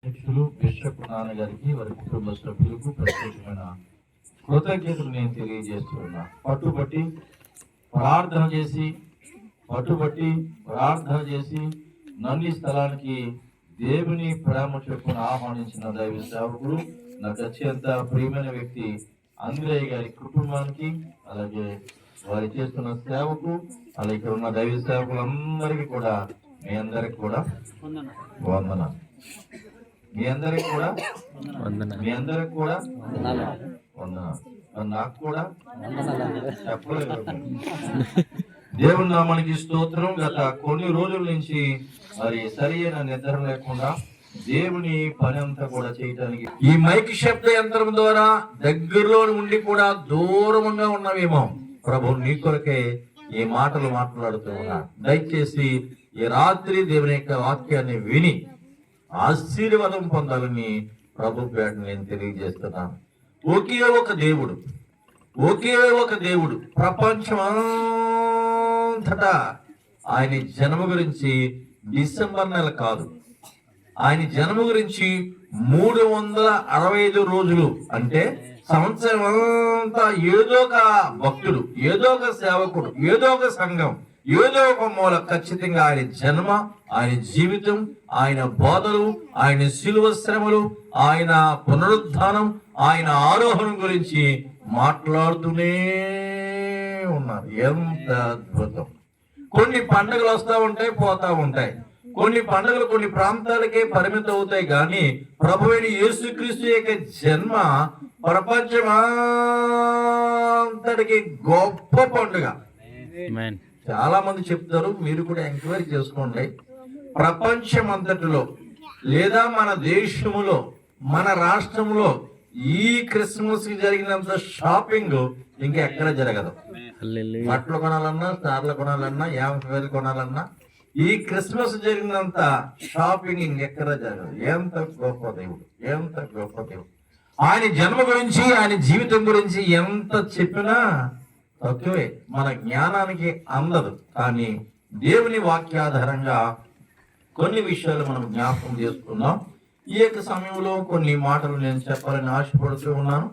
అధ్యక్షులు బిషప్ నాన్నగారికి వారి కుటుంబ సభ్యులకు ప్రత్యేకమైన కృతజ్ఞతలు నేను తెలియజేస్తున్నా. పట్టుబట్టి ప్రార్థన చేసి నన్ను ఈ స్థలానికి దేవుని ప్రేమ చొప్పున ఆహ్వానించిన దైవ సేవకుడు, నాకు అత్యంత ప్రియమైన వ్యక్తి అంద్రయ్య గారి కుటుంబానికి, అలాగే వారు చేస్తున్న సేవకు, అలాగే ఇక్కడ ఉన్న దైవ సేవకులందరికీ కూడా మీ అందరికి కూడా వందన. మీ అందరికి కూడా వందన. నాకు కూడా చెప్పలేదు. దేవుని నామానికి స్తోత్రం. గత కొన్ని రోజుల నుంచి మరి సరి అయిన నిద్ర లేకుండా దేవుని పని అంతా కూడా చేయటానికి ఈ మైక్ శబ్ద యంత్రం ద్వారా దగ్గరలో ఉండి కూడా దూరంగా ఉన్నవేమో ప్రభు నీ కొరకే ఈ మాటలు మాట్లాడుతూ ఉన్నా. దయచేసి ఈ రాత్రి దేవుని యొక్క వాక్యాన్ని విని ఆశీర్వాదం పొందాలని ప్రభు పేట నేను తెలియజేస్తున్నాను. ఒకే ఒక దేవుడు ప్రపంచమంతటా ఆయన జన్మ గురించి డిసెంబర్ నెల కాదు, ఆయన జన్మ గురించి 365 రోజులు అంటే సంవత్సరం అంతా ఏదో ఒక భక్తుడు, ఏదో ఒక సేవకుడు, ఏదో ఒక సంఘం, ఏదో ఒక మూల ఖచ్చితంగా ఆయన జన్మ, ఆయన జీవితం, ఆయన బోధలు, ఆయన శిలువ శ్రమలు, ఆయన పునరుద్ధానం, ఆయన ఆరోహణం గురించి మాట్లాడుతూనే ఉన్నారు. ఎంత అద్భుతం! కొన్ని పండుగలు వస్తూ ఉంటాయి, పోతా ఉంటాయి. కొన్ని పండుగలు కొన్ని ప్రాంతాలకే పరిమితం అవుతాయి. కానీ ప్రభువైన యేసుక్రీస్తు యొక్క జన్మ ప్రపంచమంతటికి గొప్ప పండుగ. చాలా మంది చెప్తారు, మీరు కూడా ఎంక్వైరీ చేసుకోండి. ప్రపంచం అంతటిలో లేదా మన దేశంలో, మన రాష్ట్రంలో ఈ క్రిస్మస్ కి జరిగినంత షాపింగ్ ఇంకా ఎక్కడ జరగదు. బట్టలు కొనాలన్నా, స్టార్లు కొనాలన్నా, 50,000 కొనాలన్నా ఈ క్రిస్మస్ జరిగినంత షాపింగ్ ఇంకెక్కడ జరగదు. ఎంత గొప్ప దేవుడు, ఎంత గొప్ప దేవుడు! ఆయన జన్మ గురించి, ఆయన జీవితం గురించి ఎంత చెప్పినా తక్కువే, మన జ్ఞానానికి అందదు. కానీ దేవుని వాక్యాధారంగా కొన్ని విషయాలు మనం జ్ఞాపకం చేసుకుందాం. ఈ యొక్క సమయంలో కొన్ని మాటలు నేను చెప్పాలని ఆశపడుతూ ఉన్నాను.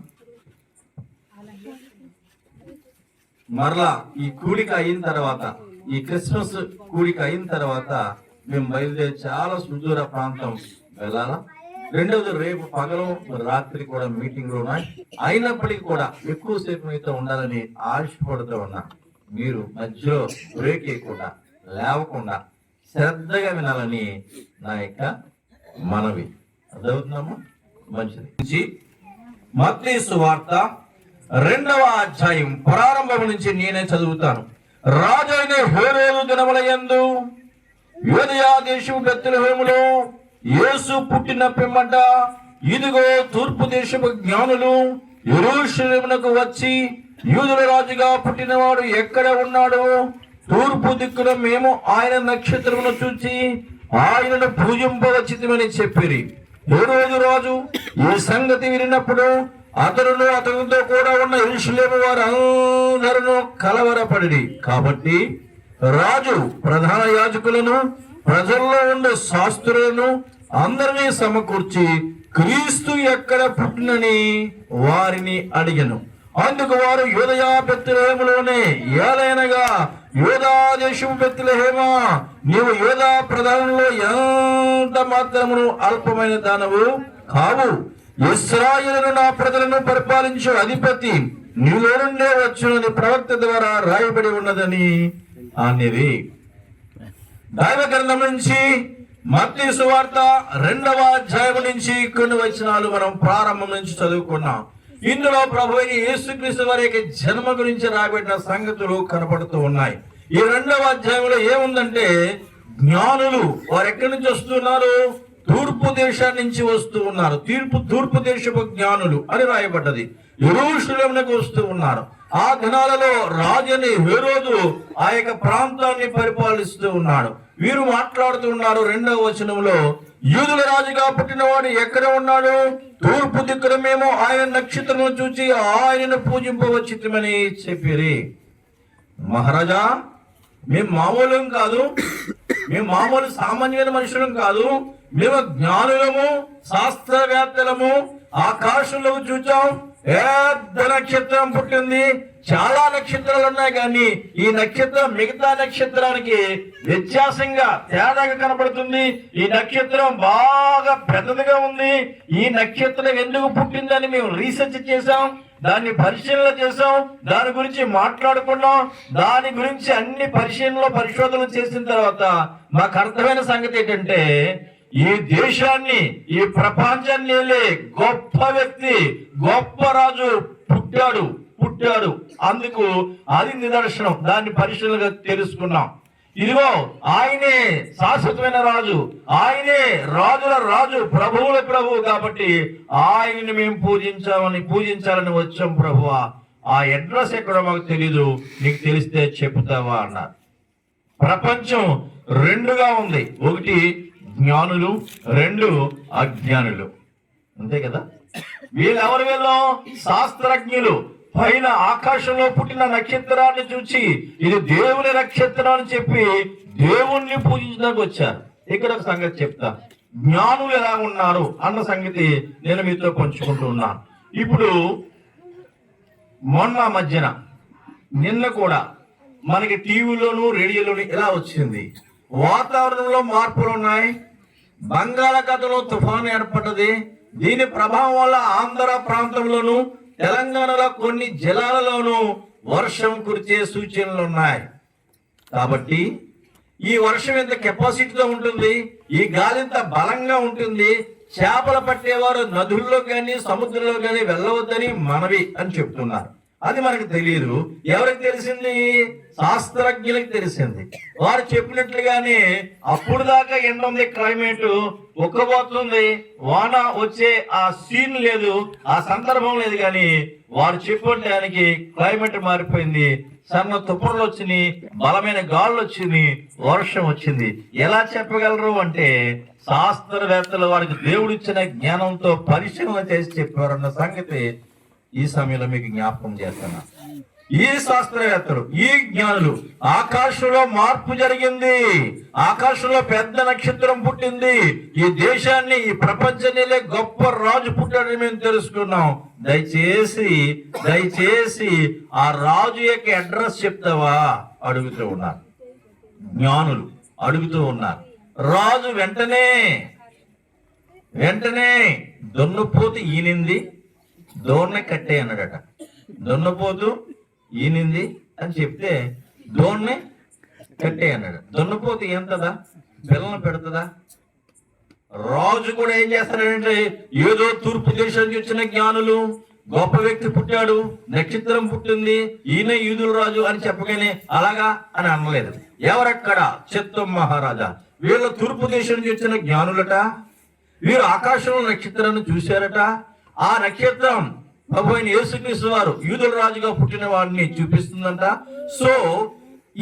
మరలా ఈ కూడిక అయిన తర్వాత, ఈ క్రిస్మస్ కూడిక అయిన తర్వాత మేము బయలుదేరి చాలా సుదూర ప్రాంతం వెళ్ళాలా. రెండవది రేపు పగలు రాత్రి కూడా మీటింగ్లు ఉన్నాయి. అయినప్పటికీ కూడా ఎక్కువసేపు మీతో ఉండాలని ఆశపడుతూ ఉన్నా. మీరు మధ్యలో బ్రేక్ వేయకుండా, లేవకుండా శ్రద్ధగా వినాలని నా యొక్క మనవి. అర్థమవుతున్నామా? మంచిది. మత్తయి సువార్త 2వ అధ్యాయం ప్రారంభం నుంచి నేనే చదువుతాను. రాజైన హేరోదు దినములయందు యూదయా దేశము బెత్లెహేములో యేసు పుట్టిన పిమ్మట ఇదిగో తూర్పు దేశపు జ్ఞానులు యెరూషలేమునకు వచ్చి, యూదుల రాజుగా పుట్టినవాడు ఎక్కడ ఉన్నాడో తూర్పు దిక్కున మేము ఆయన నక్షత్రమును చూచి ఆయనను పూజింపవచ్చితమని చెప్పిరి. హేరోదు రాజు ఈ సంగతి వినినప్పుడు అతడును అతనితో కూడా ఉన్న యెరూషలేము వారు అందరూ కలవరపడి, కాబట్టి రాజు ప్రధాన యాజకులను, ప్రజల్లో ఉండే శాస్త్రులను అందరినీ సమకూర్చి క్రీస్తు ఎక్కడ పుట్టినని వారిని అడిగను. అందుకు వారు యూదయా బెత్లెహేములోనే, ఏలైనగా యూదా దేశము బెత్లెహేమా, నీవు యూదా ప్రధానంలో ఎంత మాత్రమును అల్పమైన దానవు కావు. ఇశ్రాయేలును నా ప్రజలను పరిపాలించు అధిపతి నీలో నుండే వచ్చునని ప్రవక్త ద్వారా రాయబడి ఉన్నదని అనేది. దైవ గ్రంథం నుంచి మత్తయి సువార్త 2వ అధ్యాయం నుంచి కొన్ని వచనాలు మనం ప్రారంభం నుంచి చదువుకున్నాం. ఇందులో ప్రభువైన యేసుక్రీస్తు వారి యొక్క జన్మ గురించి రాయబడిన సంగతులు కనపడుతూ ఉన్నాయి. ఈ 2వ అధ్యాయంలో ఏముందంటే, జ్ఞానులు వారు ఎక్కడి నుంచి వస్తున్నారు? తూర్పు దేశాన్ని నుంచి వస్తూ ఉన్నారు. తూర్పు దేశపు జ్ఞానులు అని రాయబడ్డది. యెరూషలేమునకు వస్తూ ఉన్నారు. ఆ దినాలలో రాజుని హేరోదు ఆ యొక్క ప్రాంతాన్ని పరిపాలిస్తూ ఉన్నాడు. వీరు మాట్లాడుతూ ఉన్నారు 2వ వచనంలో, యూదుల రాజుగా పుట్టినవాడు ఎక్కడ ఉన్నాడు? తూర్పు దిక్కున మేము ఆయన నక్షత్రము చూచి ఆయనను పూజింపవచ్చితమని చెప్పిరి. మహారాజా, మేము మామూలు కాదు, మేము మామూలు సామాన్యమైన మనుషులం కాదు. మేము జ్ఞానులము, శాస్త్రవేత్తలము, ఆకాశంలో చూచాం, పెద్ద నక్షత్రం పుట్టింది. చాలా నక్షత్రాలు ఉన్నాయి, కానీ ఈ నక్షత్రం మిగతా నక్షత్రానికి వ్యత్యాసంగా తేడాగా కనబడుతుంది. ఈ నక్షత్రం బాగా పెద్దదిగా ఉంది. ఈ నక్షత్రం ఎందుకు పుట్టిందని మేము రీసెర్చ్ చేసాం, దాన్ని పరిశీలన చేసాం, దాని గురించి మాట్లాడుకున్నాం. దాని గురించి అన్ని పరిశోధనలు చేసిన తర్వాత మాకు అర్థమైన సంగతి ఏంటంటే, ఈ దేశాన్ని, ఈ ప్రపంచాన్ని గొప్ప వ్యక్తి, గొప్ప రాజు పుట్టాడు. అందుకు అది నిదర్శనం. దాన్ని పరిశీలనగా తెలుసుకున్నాం. ఇదిగో ఆయనే శాశ్వతమైన రాజు, ఆయనే రాజుల రాజు, ప్రభువుల ప్రభువు. కాబట్టి ఆయన్ని మేము పూజించాలని వచ్చాం ప్రభువా. ఆ అడ్రస్ ఎక్కడో మాకు తెలీదు, నీకు తెలిస్తే చెబుతావా అన్నారు. ప్రపంచం రెండుగా ఉంది, ఒకటి జ్ఞానులు, రెండు అజ్ఞానులు. అంతే కదా. వీళ్ళు శాస్త్రజ్ఞులు పైన ఆకాశంలో పుట్టిన నక్షత్రాన్ని చూసి ఇది దేవుని నక్షత్రం అని చెప్పి దేవుణ్ణి పూజించడానికి వచ్చారు. ఇక్కడ ఒక సంగతి చెప్తా, జ్ఞానులు ఎలా ఉన్నారు అన్న సంగతి నేను మీతో పంచుకుంటూ ఉన్నాను. ఇప్పుడు మొన్న మధ్యన నిన్న కూడా మనకి టీవీలోను రేడియోలోను ఎలా వచ్చింది, వాతావరణంలో మార్పులు ఉన్నాయి. బంగాళాఖాతంలో తుఫాను ఏర్పడ్డది. దీని ప్రభావం వల్ల ఆంధ్ర ప్రాంతంలోను, తెలంగాణలో కొన్ని జిల్లాలలోనూ వర్షం కురిసే సూచనలు ఉన్నాయి. కాబట్టి ఈ వర్షం ఎంత కెపాసిటీతో ఉంటుంది, ఈ గాలి ఎంత బలంగా ఉంటుంది. చేపలు పట్టేవారు నదుల్లో కానీ సముద్రంలో కానీ వెళ్ళవద్దని మనవి అని చెప్తున్నారు. అది మనకు తెలియదు. ఎవరికి తెలిసింది? శాస్త్రజ్ఞులకు తెలిసింది. వారు చెప్పినట్లుగానే అప్పుడు దాకా ఎండ ఉంది, క్లైమేట్ ఉక్కబోతుంది, వాన వచ్చే ఆ సీన్ లేదు, ఆ సందర్భం లేదు. కానీ వారు చెప్పడానికి క్లైమేట్ మారిపోయింది. సన్న తుప్పర్లు వచ్చినాయి, బలమైన గాళ్ళు వచ్చింది, వర్షం వచ్చింది. ఎలా చెప్పగలరు అంటే శాస్త్రవేత్తలు వారికి దేవుడిచ్చిన జ్ఞానంతో పరిశీలన చేసి చెప్పారన్న సంగతి ఈ సమయంలో మీకు జ్ఞాపకం చేస్తున్నా. ఈ శాస్త్రవేత్తలు, ఈ జ్ఞానులు ఆకాశంలో మార్పు జరిగింది, ఆకాశంలో పెద్ద నక్షత్రం పుట్టింది, ఈ దేశాన్ని, ఈ ప్రపంచాన్ని గొప్ప రాజు పుట్టాడని మేము తెలుసుకున్నాం. దయచేసి ఆ రాజు యొక్క అడ్రస్ చెప్తావా అడుగుతూ ఉన్నారు. జ్ఞానులు అడుగుతూ ఉన్నారు. రాజు వెంటనే దున్నపోతు ఈనింది, దోణ్ణి కట్టే అన్నాడట. దున్నపోతు ఈనింది అని చెప్తే దోణ్ణి కట్టే అన్నాడు. దున్నపోతు ఎంతదా, పిల్లలను పెడుతుందా? రాజు కూడా ఏం చేస్తాడంటే, ఏదో తూర్పు దేశం నుంచి వచ్చిన జ్ఞానులు, గొప్ప వ్యక్తి పుట్టాడు, నక్షత్రం పుట్టింది, ఈయన యూదుల రాజు అని చెప్పగానే అలాగా అని అనలేదు. ఎవరక్కడ? చిత్తం మహారాజా. వీళ్ళ తూర్పు దేశం నుంచి వచ్చిన జ్ఞానులట. వీరు ఆకాశంలో నక్షత్రాన్ని చూశారట. ఆ నక్షత్రం ప్రభు అయిన యేసుక్రీస్తు వారు యూదుల రాజుగా పుట్టిన వాడిని చూపిస్తుందంట. సో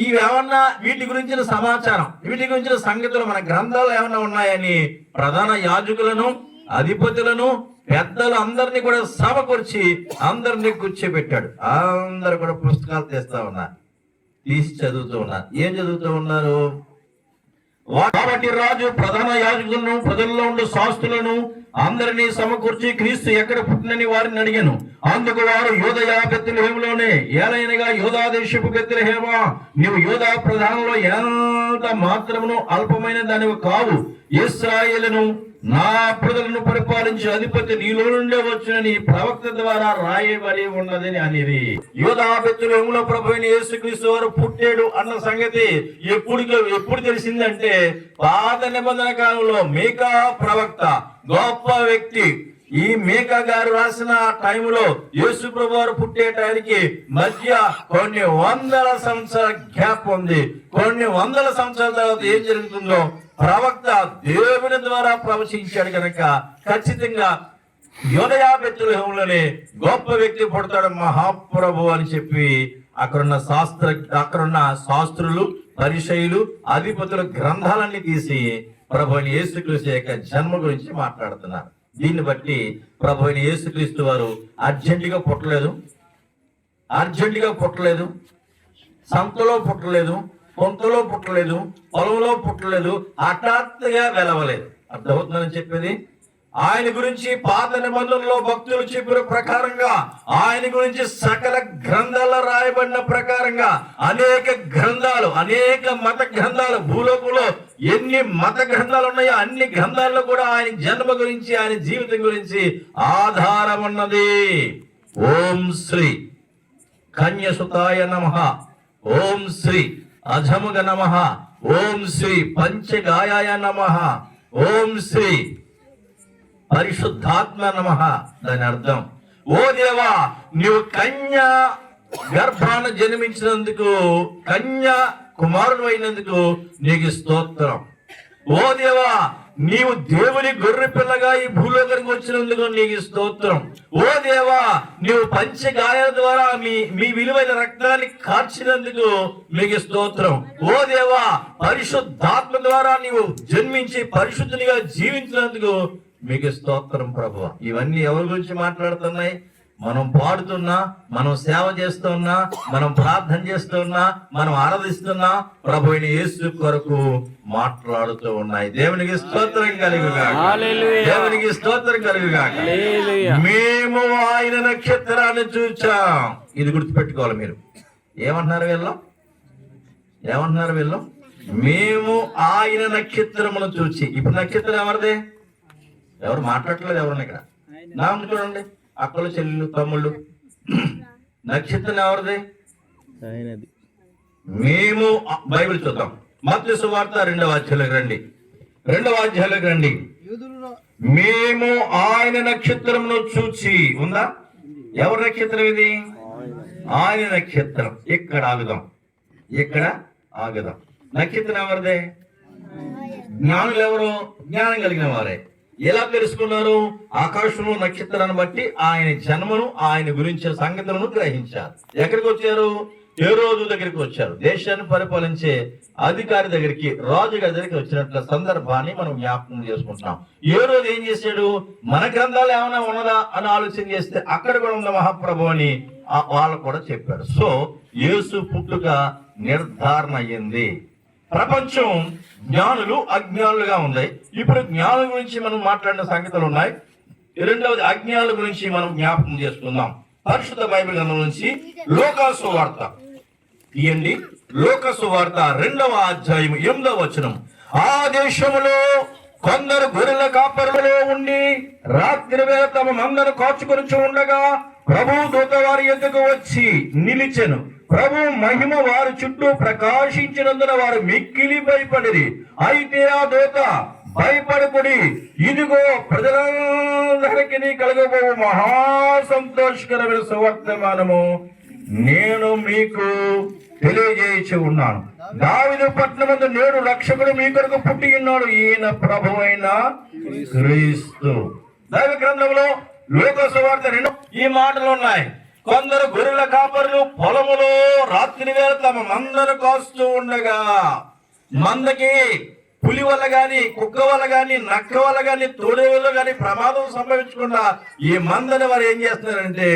ఇవేమన్నా వీటి గురించిన సమాచారం, వీటి గురించిన సంగతులు మన గ్రంథాలు ఏమన్నా ఉన్నాయని ప్రధాన యాజకులను, అధిపతులను, పెద్దలు అందరినీ కూడా సమకూర్చి అందరినీ కూర్చోబెట్టాడు. అందరు కూడా పుస్తకాలు తీస్తా ఉన్నారు, తీసి చదువుతూ ఉన్నారు. ఏం చదువుతూ ఉన్నారు? కాబట్టి రాజు ప్రధాన యాజకులను, ప్రజల్లో ఉండే శాస్త్రులను అందరినీ సమకూర్చి క్రీస్తు ఎక్కడ పుట్టినని వారిని అడిగాను. అందుకు వారు యూదయ బెత్లెహేములోనే, ఏలైనగా యూదా దేశపు బెత్లెహేమా, నీవు యూదా ప్రధానంలో ఎంత మాత్రమును అల్పమైన దానివి కావు. ఇశ్రాయేలును నా ప్రజలను పరిపాలించే అధిపతి నీలో నుండే వచ్చునని ప్రవక్త ద్వారా రాయబడి ఉన్నదని అనేది. యూదా బెత్లెహేములో ప్రభు అయిన యేసుక్రీస్తు వారు పుట్టాడు అన్న సంగతి ఎప్పుడు తెలిసిందంటే, పాత నిబంధన కాలంలో మీకా ప్రవక్త, గొప్ప వ్యక్తి, ఈ మీకా గారు రాసిన టైంలో యేసు ప్రభు వారు పుట్టే టైంకి మధ్య కొన్ని వందల సంవత్సరాల గ్యాప్ ఉంది. కొన్ని వందల సంవత్సరాల తర్వాత ఏం జరుగుతుందో ప్రవక్త దేవుని ద్వారా ప్రవచించాడు కనుక ఖచ్చితంగా యూదయ బెత్లెహేములోనే గొప్ప వ్యక్తి పుడతాడు, మహాప్రభు అని చెప్పి అక్కడున్న శాస్త్రులు, పరిసయ్యులు, అధిపతుల గ్రంథాలన్నీ తీసి ప్రభు అయిన యేసుక్రీస్తు యొక్క జన్మ గురించి మాట్లాడుతున్నారు. దీన్ని బట్టి ప్రభు అయిన యేసుక్రీస్తు వారు అర్జెంటుగా పుట్టలేదు, సంతలో పుట్టలేదు, కొంతలో పుట్టలేదు, పొలంలో పుట్టలేదు, హఠాత్తుగా వెలవలేదు. అర్థమవుతుందని చెప్పేది. ఆయన గురించి పాత నిబంధనలో భక్తులు చెప్పిన ప్రకారంగా, ఆయన గురించి సకల గ్రంథాల్లో రాయబడిన ప్రకారంగా అనేక గ్రంథాలు, అనేక మత గ్రంథాలు, భూలోకంలో ఎన్ని మత గ్రంథాలు ఉన్నాయో అన్ని గ్రంథాల్లో కూడా ఆయన జన్మ గురించి, ఆయన జీవితం గురించి ఆధారం ఉన్నది. ఓం శ్రీ కన్యసుతాయ నమః, ఓం శ్రీ అజముగ నమః, ఓం శ్రీ పంచగాయాయ నమః, ఓం శ్రీ పరిశుద్ధాత్మ నమః. దాని అర్థం, ఓ దేవా, నీవు కన్య గర్భాన జన్మించినందుకు, కన్య కుమారుడు అయినందుకు నీకు స్తోత్రం. ఓ దేవా, నీవు దేవుని గొర్రె పిల్లగా ఈ భూలోకానికి వచ్చినందుకు నీకు స్తోత్రం. ఓ దేవా, నీవు పంచగాయాల ద్వారా మీ విలువైన రక్తాన్ని కార్చినందుకు మీకు స్తోత్రం. ఓ దేవా, పరిశుద్ధాత్మ ద్వారా నీవు జన్మించి పరిశుద్ధునిగా జీవించినందుకు మీకు స్తోత్రం ప్రభువా. ఇవన్నీ ఎవరి గురించి మాట్లాడుతున్నాయి? మనం పాడుతున్నా, మనం సేవ చేస్తున్నా, మనం ప్రార్థన చేస్తున్నా, మనం ఆరాధిస్తున్నా ప్రభు అయిన యేసు కొరకు మాట్లాడుతూ ఉన్నాయి. దేవునికి స్తోత్రం కలుగుగాక, దేవునికి స్తోత్రం కలుగుగాక. మేము ఆయన నక్షత్రాన్ని చూచాం. ఇది గుర్తుపెట్టుకోవాలి మీరు. ఏమంటున్నారు వీళ్ళు? ఏమంటున్నారు వీళ్ళు? మేము ఆయన నక్షత్రమును చూచి. ఇప్పుడు నక్షత్రం ఎవరిదే? ఎవరు మాట్లాడట్లేదు ఎవరిని ఇక్కడ. నా చూడండి, అక్కలు, చెల్లెళ్ళు, తమ్ముళ్ళు, నక్షత్రం ఎవరిది? మేము. బైబిల్ చూద్దాం. మత్తయి సువార్త 2వ అధ్యాయంలోకి రండి. 2వ అధ్యాయంలోకి రండి. మేము ఆయన నక్షత్రమును చూచి. ఉందా? ఎవరి నక్షత్రం ఇది? ఆయన నక్షత్రం. ఇక్కడ ఆగుదాం, ఇక్కడ ఆగుదాం. నక్షత్రం ఎవరిదే? జ్ఞానులు ఎవరు? జ్ఞానం కలిగిన వారే. ఎలా తెలుసుకున్నారు? ఆకాశంలో నక్షత్రాన్ని బట్టి ఆయన జన్మను, ఆయన గురించిన సంగతులను గ్రహించారు. ఎక్కడికి వచ్చారు? హేరోదు దగ్గరికి వచ్చారు. దేశాన్ని పరిపాలించే అధికారి దగ్గరికి, రాజు గారి దగ్గరికి వచ్చినట్ల సందర్భాన్ని మనం జ్ఞాపకం చేసుకుంటున్నాం. హేరోదు ఏం చేశాడు? మన గ్రంథాలు ఏమైనా ఉన్నదా అని ఆలోచన చేస్తే అక్కడ కూడా ఉన్న మహాప్రభు అని వాళ్ళు కూడా చెప్పారు. సో యేసు పుట్టుక నిర్ధారణ అయ్యింది. ప్రపంచం జ్ఞానులు అజ్ఞానులుగా ఉంది. ఇప్పుడు జ్ఞానుల గురించి మనం మాట్లాడిన సంగతులు ఉన్నాయి. రెండవది అజ్ఞానుల గురించి మనం జ్ఞాపకం చేసుకుందాం. పరిశుద్ధ బైబిల్ గ్రంథం నుంచి లూకా సువార్త తీయండి. లూకా సువార్త 2వ అధ్యాయం 8వ వచనం. ఆ దేశములో కొందరు గొర్రెల కాపరులలో ఉండి రాత్రి వేళ తమ మందను కాచుకొని ఉండగా ప్రభు దూత వారి ఎద్దుకు వచ్చి నిలిచెను. ప్రభు మహిమ వారి చుట్టూ ప్రకాశించినందున వారు మిక్కిలి భయపడిరి. అయితే ఆ దూత, భయపడకుడి, ఇదిగో ప్రజలందరికీ కలగబో మహా సంతోషకరమైన సువర్తమానము నేను మీకు తెలియజేయచ్చు ఉన్నాను. దావీదు పట్టణమందు నేడు రక్షకుడు మీ కొరకు పుట్టి ఉన్నాడు, ఈయన ప్రభు అయిన క్రీస్తు. దైవ గ్రంథంలో లూకా సువార్త 2 ఈ మాటలు ఉన్నాయి. కొందరు గొర్రెల కాపరులు పొలములో రాత్రి వేళ తమ మందను కాస్తూ ఉండగా, మందకి పులి వల్ల గాని, కుక్క వల్ల గాని, నక్క వల్ల గాని, తోడే వల్ల గాని ప్రమాదం సంభవించకుండా ఈ మందని వారు ఏం చేస్తున్నారంటే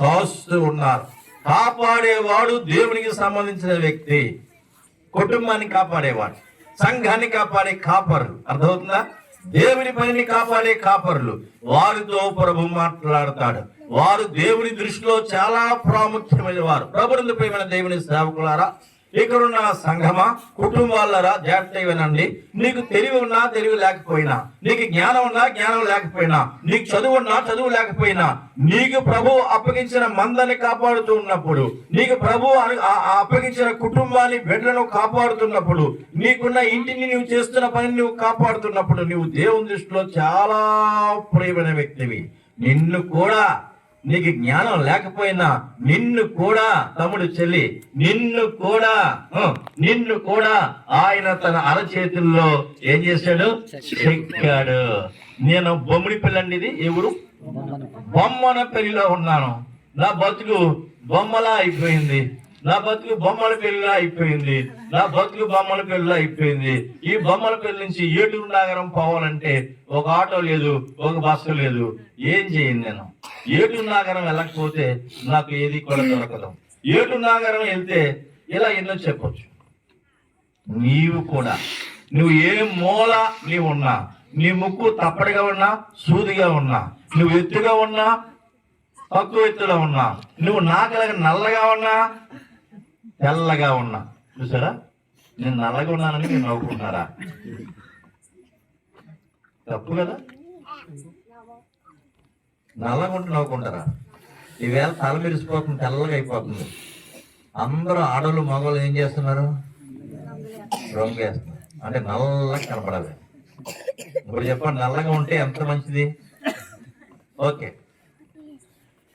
కాస్తూ ఉన్నారు. కాపాడేవాడు దేవునికి సంబంధించిన వ్యక్తి, కుటుంబాన్ని కాపాడేవాడు, సంఘాన్ని కాపాడే కాపరులు. అర్థమవుతుందా? దేవుని పనిని కాపాడే కాపరులు. వారితో ప్రభు మాట్లాడతాడు. వారు దేవుని దృష్టిలో చాలా ప్రాముఖ్యమైన వారు. ప్రభునందు ప్రియమైన దేవుని సేవకులారా, ఇక్కడున్న సంఘమా, కుటుంబాలరా, జాగ్రత్తగా వినండి. నీకు తెలివి ఉన్నా, తెలివి లేకపోయినా, నీకు జ్ఞానం ఉన్నా, జ్ఞానం లేకపోయినా, నీకు చదువు ఉన్నా, చదువు లేకపోయినా, నీకు ప్రభు అప్పగించిన మందని కాపాడుతూ ఉన్నప్పుడు, నీకు ప్రభు అప్పగించిన కుటుంబాన్ని, బిడ్డలను కాపాడుతున్నప్పుడు, నీకున్న ఇంటిని నువ్వు చేస్తున్న పనిని నువ్వు కాపాడుతున్నప్పుడు, నువ్వు దేవుని దృష్టిలో చాలా ప్రియమైన వ్యక్తివి. నిన్ను కూడా, నీకు జ్ఞానం లేకపోయినా నిన్ను కూడా, తమ్ముడు చెల్లి, నిన్ను కూడా ఆయన తన అరచేతుల్లో ఏం చేశాడు? చెక్కాడు. నేను బొమ్మడి పిల్లండి, ఇది ఎవరు? బొమ్మన పెళ్లిలో ఉన్నాను. నా బతుకు బొమ్మలా అయిపోయింది. నా బతుకు బొమ్మల పెళ్లిలా అయిపోయింది. నా బతుకు బొమ్మల పెళ్లిలా అయిపోయింది. ఈ బొమ్మల పెళ్లి నుంచి ఏటూరు నగరం పోవాలంటే ఒక ఆటో లేదు, ఒక బస్సు లేదు. ఏం చేయండి? నేను ఏటూరు నగరం వెళ్ళకపోతే నాకు ఏది కూడా దొరకదు. ఏటూరు నగరం వెళ్తే ఇలా ఎన్నో చెప్పొచ్చు. నీవు కూడా, నువ్వు ఏ మూల నీవు ఉన్నా, నీ ముక్కు తప్పడిగా ఉన్నా, సూదిగా ఉన్నా, నువ్వు ఎత్తుగా ఉన్నా, తక్కువ ఎత్తులో ఉన్నా, నువ్వు నాకలాగా నల్లగా ఉన్నా, తెల్లగా ఉన్నా, చూసారా? నేను నల్లగా ఉన్నానని మీరు నవ్వుకుంటున్నారా? తప్పు కదా. నల్లగా ఉంటే నవ్వుకుంటారా? ఈవేళ తల మెరిసిపోతుంది, తెల్లగా అయిపోతుంది. అందరూ ఆడవాళ్ళు మగవాళ్ళు ఏం చేస్తున్నారు? రంగు వేస్తున్నారు. అంటే నల్లగా కనపడాలి. ఇప్పుడు చెప్పండి, నల్లగా ఉంటే ఎంత మంచిది? ఓకే,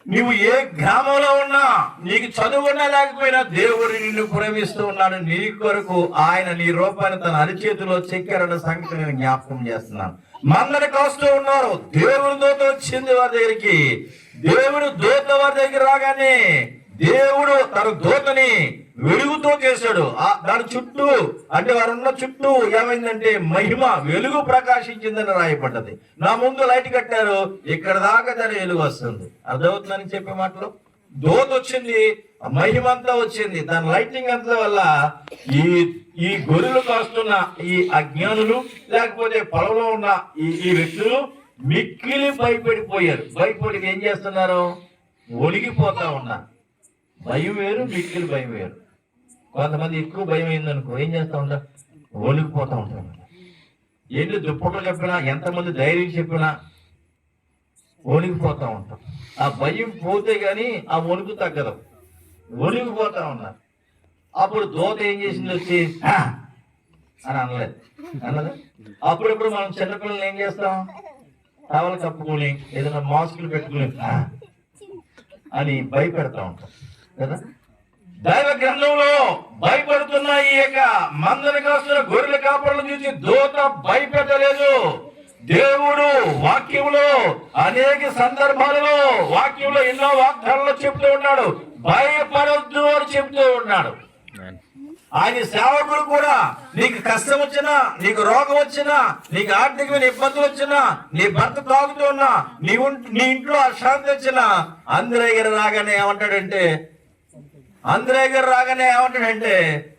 నువ్వు ఏ గ్రామంలో ఉన్నా, నీకు చదువున్నా లేకపోయినా దేవుడు నిన్ను ప్రేమిస్తూ ఉన్నాడు. నీ కొరకు ఆయన నీ రూపాన్ని తన అరిచేతిలో చెక్కారన్న సంగతి నేను జ్ఞాపకం చేస్తున్నాను. మందరి కాస్తూ ఉన్నారు. దేవుడి దూత వచ్చింది వారి దగ్గరికి. దేవుడు దూత వారి దగ్గర రాగానే దేవుడు తన దూతని వెలుగుతో చేశాడు. దాని చుట్టూ, అంటే వారున్న చుట్టూ ఏమైందంటే మహిమ, వెలుగు ప్రకాశించిందని రాయబడ్డది. నా ముందు లైట్ కట్టారు, ఇక్కడ దాకా దాని వెలుగు వస్తుంది. అర్థమవుతుందని చెప్పే మాటలు. దూత వచ్చింది, మహిమ అంతా వచ్చింది, దాని లైటింగ్ అంతా వల్ల ఈ గొర్రెలు కాస్తున్న ఈ అజ్ఞానులు, లేకపోతే పొలంలో ఉన్న ఈ వ్యక్తులు మిక్కిలి భయపడిపోయారు. భయపడి ఏం చేస్తున్నారు? ఒలిగిపోతా ఉన్నారు. భయం వేరు, మిక్కిలి భయం వేరు. కొంతమంది ఎక్కువ భయం అయిందనుకో ఏం చేస్తా ఉంటారు? వణికిపోతా ఉంటారు. ఎన్ని దుప్పట్లు చెప్పినా, ఎంతమంది ధైర్యం చెప్పినా వణికిపోతా ఉంటాం. ఆ భయం పోతే గాని ఆ వణుకు తగ్గదు. వణికిపోతా ఉన్నారు. అప్పుడు దూత ఏం చేసింది? వచ్చి అని అనలేదు, అన్నది. అప్పుడప్పుడు మనం చిన్నపిల్లలు ఏం చేస్తాం? టవల్ కప్పుకొని, ఏదైనా మాస్కులు పెట్టుకుని అని భయపెడతా ఉంటాం కదా. దైవ గ్రంథంలో భయపడుతున్న ఈ యొక్క మందని కాస్తున్న గొర్రెల కాపరులను చూసి దూత భయపెట్టలేదు. దేవుడు వాక్యంలో అనేక సందర్భాలలో, వాక్యంలో ఎన్నో వాగ్దానాలు చెప్తూ ఉన్నాడు. భయపడొద్దు అని చెప్తూ ఉన్నాడు. ఆయన సేవకులు కూడా నీకు కష్టం వచ్చినా, నీకు రోగం వచ్చినా, నీకు ఆర్థికమైన ఇబ్బందులు వచ్చినా, నీ భర్త తాగుతూ ఉన్నా, నీ ఇంట్లో అశాంతి వచ్చినా, అందరయ్య గారు రాగానే ఏమంటాడంటే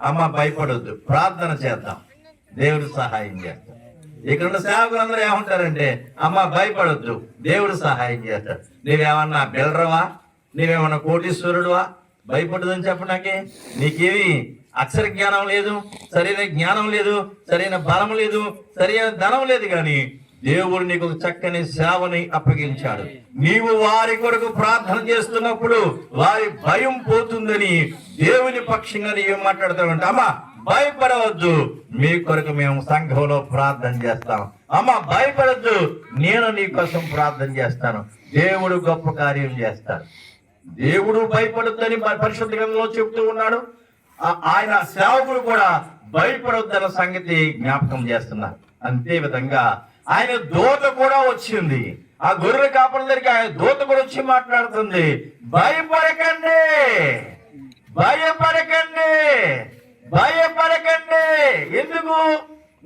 అమ్మ భయపడొద్దు, ప్రార్థన చేద్దాం, దేవుడు సహాయం చేస్తాడు. ఇక్కడ ఉన్న సేవకులు అందరూ ఏమంటారంటే అమ్మ భయపడొద్దు, దేవుడు సహాయం చేస్తాడు. నీవేమన్నా బిల్డరవా? నీవేమన్నా కోటీశ్వరుడువా? భయపడదని చెప్పడాకే నీకేమి అక్షర జ్ఞానం లేదు, సరైన జ్ఞానం లేదు, సరైన బలం లేదు, సరైన ధనం లేదు. కానీ దేవుడు నీకు చక్కని సేవని అప్పగించాడు. నీవు వారి కొరకు ప్రార్థన చేస్తున్నప్పుడు వారి భయం పోతుందని దేవుని పక్షంగా నీవు మాట్లాడుతావంట. అమ్మ భయపడవద్దు, మీ కొరకు మేము సంఘంలో ప్రార్థన చేస్తాం. అమ్మ భయపడద్దు, నేను నీ కోసం ప్రార్థన చేస్తాను. దేవుడు గొప్ప కార్యం చేస్తాడు. దేవుడు భయపడొద్దని పరిశుద్ధ గ్రంథంలో చెప్తూ ఉన్నాడు. ఆయన సేవకులు కూడా భయపడొద్దన్న సంగతి జ్ఞాపకం చేస్తున్నారు. అంతే విధంగా ఆయన దూత కూడా వచ్చింది. ఆ గొర్రెల కాపరుల దగ్గరికి ఆయన దూత కూడా వచ్చి మాట్లాడుతుంది. భయపడకండి, భయపడకండి, భయపడకండి. ఎందుకు?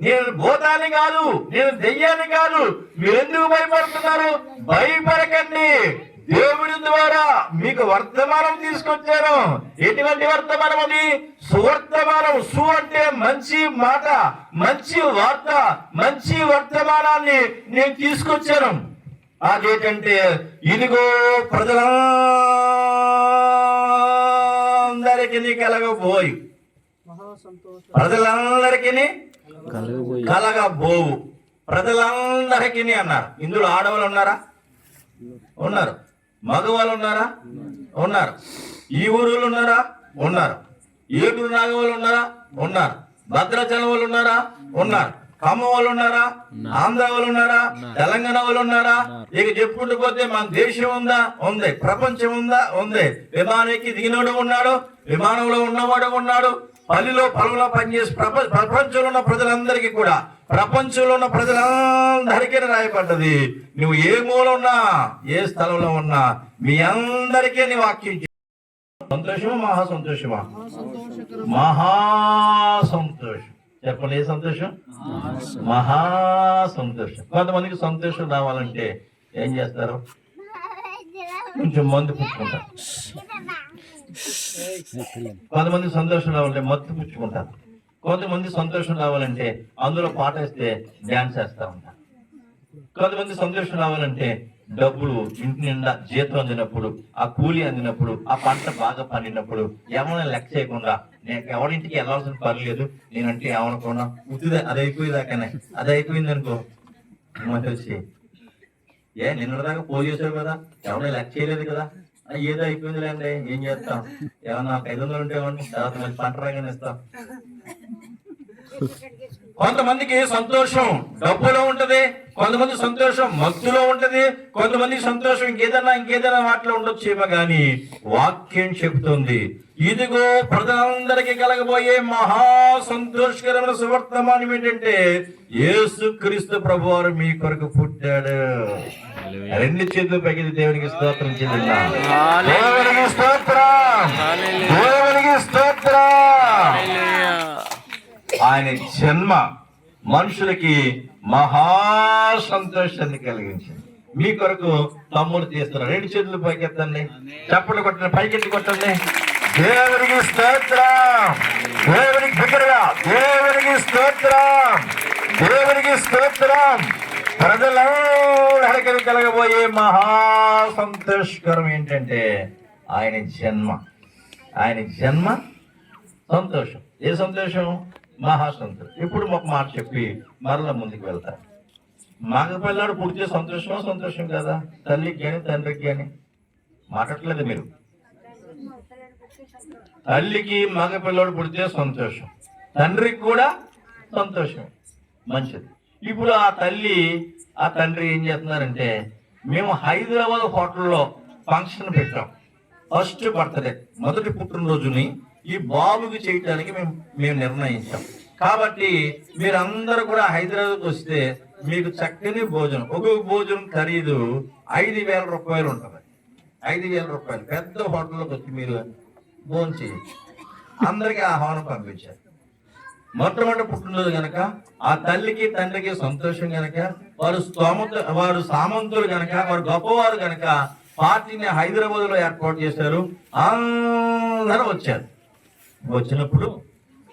నేను భూతాన్ని కాదు, నేను దెయ్యాన్ని కాదు, మీరెందుకు భయపడుతున్నారు? భయపడకండి, దేవుడి ద్వారా మీకు వర్తమానం తీసుకొచ్చాను. ఎటువంటి వర్తమానం? అది సువర్తమానం. సు అంటే మంచి మాట, మంచి వార్త, మంచి వర్తమానాన్ని నేను తీసుకొచ్చాను. అదేంటంటే ఇదిగో ప్రజలందరికీ కలగబోయి, ప్రజలందరికీ కలగబోవు, ప్రజలందరికీ అన్నారు. ఇందులో ఆడవాళ్ళు ఉన్నారా? ఉన్నారు. మగవాళ్ళు ఉన్నారా? ఉన్నారు. ఈ ఊరులు ఉన్నారా? ఉన్నారు. ఏటూరు నాగవాళ్ళు ఉన్నారా? ఉన్నారు. భద్రాచలం వాళ్ళు ఉన్నారా? ఉన్నారు. ఖమ్మం వాళ్ళు ఉన్నారా? ఆంధ్ర వాళ్ళు ఉన్నారా? తెలంగాణ వాళ్ళు ఉన్నారా? ఇక చెప్పుకుంటూ పోతే మన దేశం ఉందా? ఉంది. ప్రపంచం ఉందా? ఉంది. విమానానికి దిగినోడు ఉన్నాడు, విమానంలో ఉన్నవాడు ఉన్నాడు, పొలంలో పనిచేసి ప్రపంచంలో ఉన్న ప్రజలందరికీ కూడా, ప్రపంచంలో ఉన్న ప్రజలందరికీ రాయబడ్డది. నువ్వు ఏ మూల ఉన్నా, ఏ స్థలంలో ఉన్నా, మీ అందరికీ నీ వాక్యం సంతోషమా? మహా సంతోషమా? మహా సంతోషం. చెప్పండి, ఏ సంతోషం? మహా సంతోషం. కొంతమందికి సంతోషం రావాలంటే ఏం చేస్తారు? కొంచెం మందు పుచ్చుకుంటారు. కొంతమంది సంతోషం రావాలంటే మత్తు పుచ్చుకుంటారు. కొంతమంది సంతోషం రావాలంటే అందులో పాట వేస్తే డ్యాన్స్ వేస్తా ఉంటారు. కొంతమంది సంతోషం రావాలంటే డబ్బులు ఇంటి నిండా జీతం అందినప్పుడు, ఆ కూలి అందినప్పుడు, ఆ పంట బాగా పండినప్పుడు ఏమైనా లెక్క చేయకుండా నేను ఎవరింటికి వెళ్ళాల్సిన పని లేదు, నేనంటే ఏమనుకున్నా ఉత్తిదే అది అయిపోయేదాకానే. అది అయిపోయింది అనుకో వచ్చి నిన్నదాకా పోజు చేసావు కదా, ఎవరైనా లెక్క చేయలేదు కదా, ఏదో అయిపోయింది లేండి ఏం చేస్తాం, ఏమన్నా 500 ఉంటే తర్వాత మళ్ళీ పంట రాగానే ఇస్తాం. కొంతమందికి సంతోషం డబ్బులో ఉంటది, కొంతమంది సంతోషం మత్తులో ఉంటది, కొంతమంది సంతోషం ఇంకేదైనా వాటిలో ఉండొచ్చేమో గాని వాక్యం చెబుతుంది, ఇదిగో ప్రజలందరికీ కలగబోయే మహా సంతోషకరమైన సువర్తమానం ఏంటంటే యేసుక్రీస్తు ప్రభువారు మీ కొరకు పుట్టాడు. 2 చేతులు పైకి దేవునికి స్తోత్రం చెల్లిద్దాం. దేవునికి స్తోత్రం, దేవునికి స్తోత్రం. ఆయన జన్మ మనుషులకి మహా సంతోషాన్ని కలిగించింది. మీ కొరకు తమ్ముడు తీస్తున్నారు. 2 చేతులు పైకెత్తండి, చప్పట్లు కొట్టండి, పైకెత్తి కొట్టండి. దేవునికి స్తోత్రం, దేవునికి బిగ్గరగా దేవునికి స్తోత్రం, దేవునికి స్తోత్రం. ప్రజలందరికీ కలగబోయే మహా సంతోషకరం ఏంటంటే ఆయన జన్మ. ఆయన జన్మ సంతోషం. ఏ సంతోషం? మహా సంతోషం. ఇప్పుడు ఒక మాట చెప్పి మరలా ముందుకు వెళ్తారు. మగపిల్లాడు పుడితే సంతోషం కదా, తల్లికి కానీ తండ్రికి కానీ మాట్లాడలేదు మీరు. తల్లికి మగపిల్లాడు పుడితే సంతోషం, తండ్రికి కూడా సంతోషం, మంచిది. ఇప్పుడు ఆ తండ్రి ఏం చేస్తున్నారంటే, మేము హైదరాబాద్ హోటల్లో ఫంక్షన్ పెట్టాం. ఫస్ట్ బర్త్డే, మొదటి పుట్టినరోజుని ఈ బాబుకి చేయటానికి మేము నిర్ణయించాం. కాబట్టి మీరందరూ కూడా హైదరాబాద్కి వస్తే మీకు చక్కని భోజనం, ఒక్కొక్క భోజనం ఖరీదు 5,000 రూపాయలు ఉంటుంది. 5,000 రూపాయలు పెద్ద హోటల్లోకి వచ్చి మీరు భోజనం చేయొచ్చు. అందరికీ ఆహ్వానం పంపించారు. మొట్టమొదటి పుట్టినరోజు గనక ఆ తల్లికి తండ్రికి సంతోషం గనక, వారు సామంతులు గనక, వారు గొప్పవారు గనక పార్టీని హైదరాబాద్ లో ఏర్పాటు చేశారు. అందరూ వచ్చారు. వచ్చినప్పుడు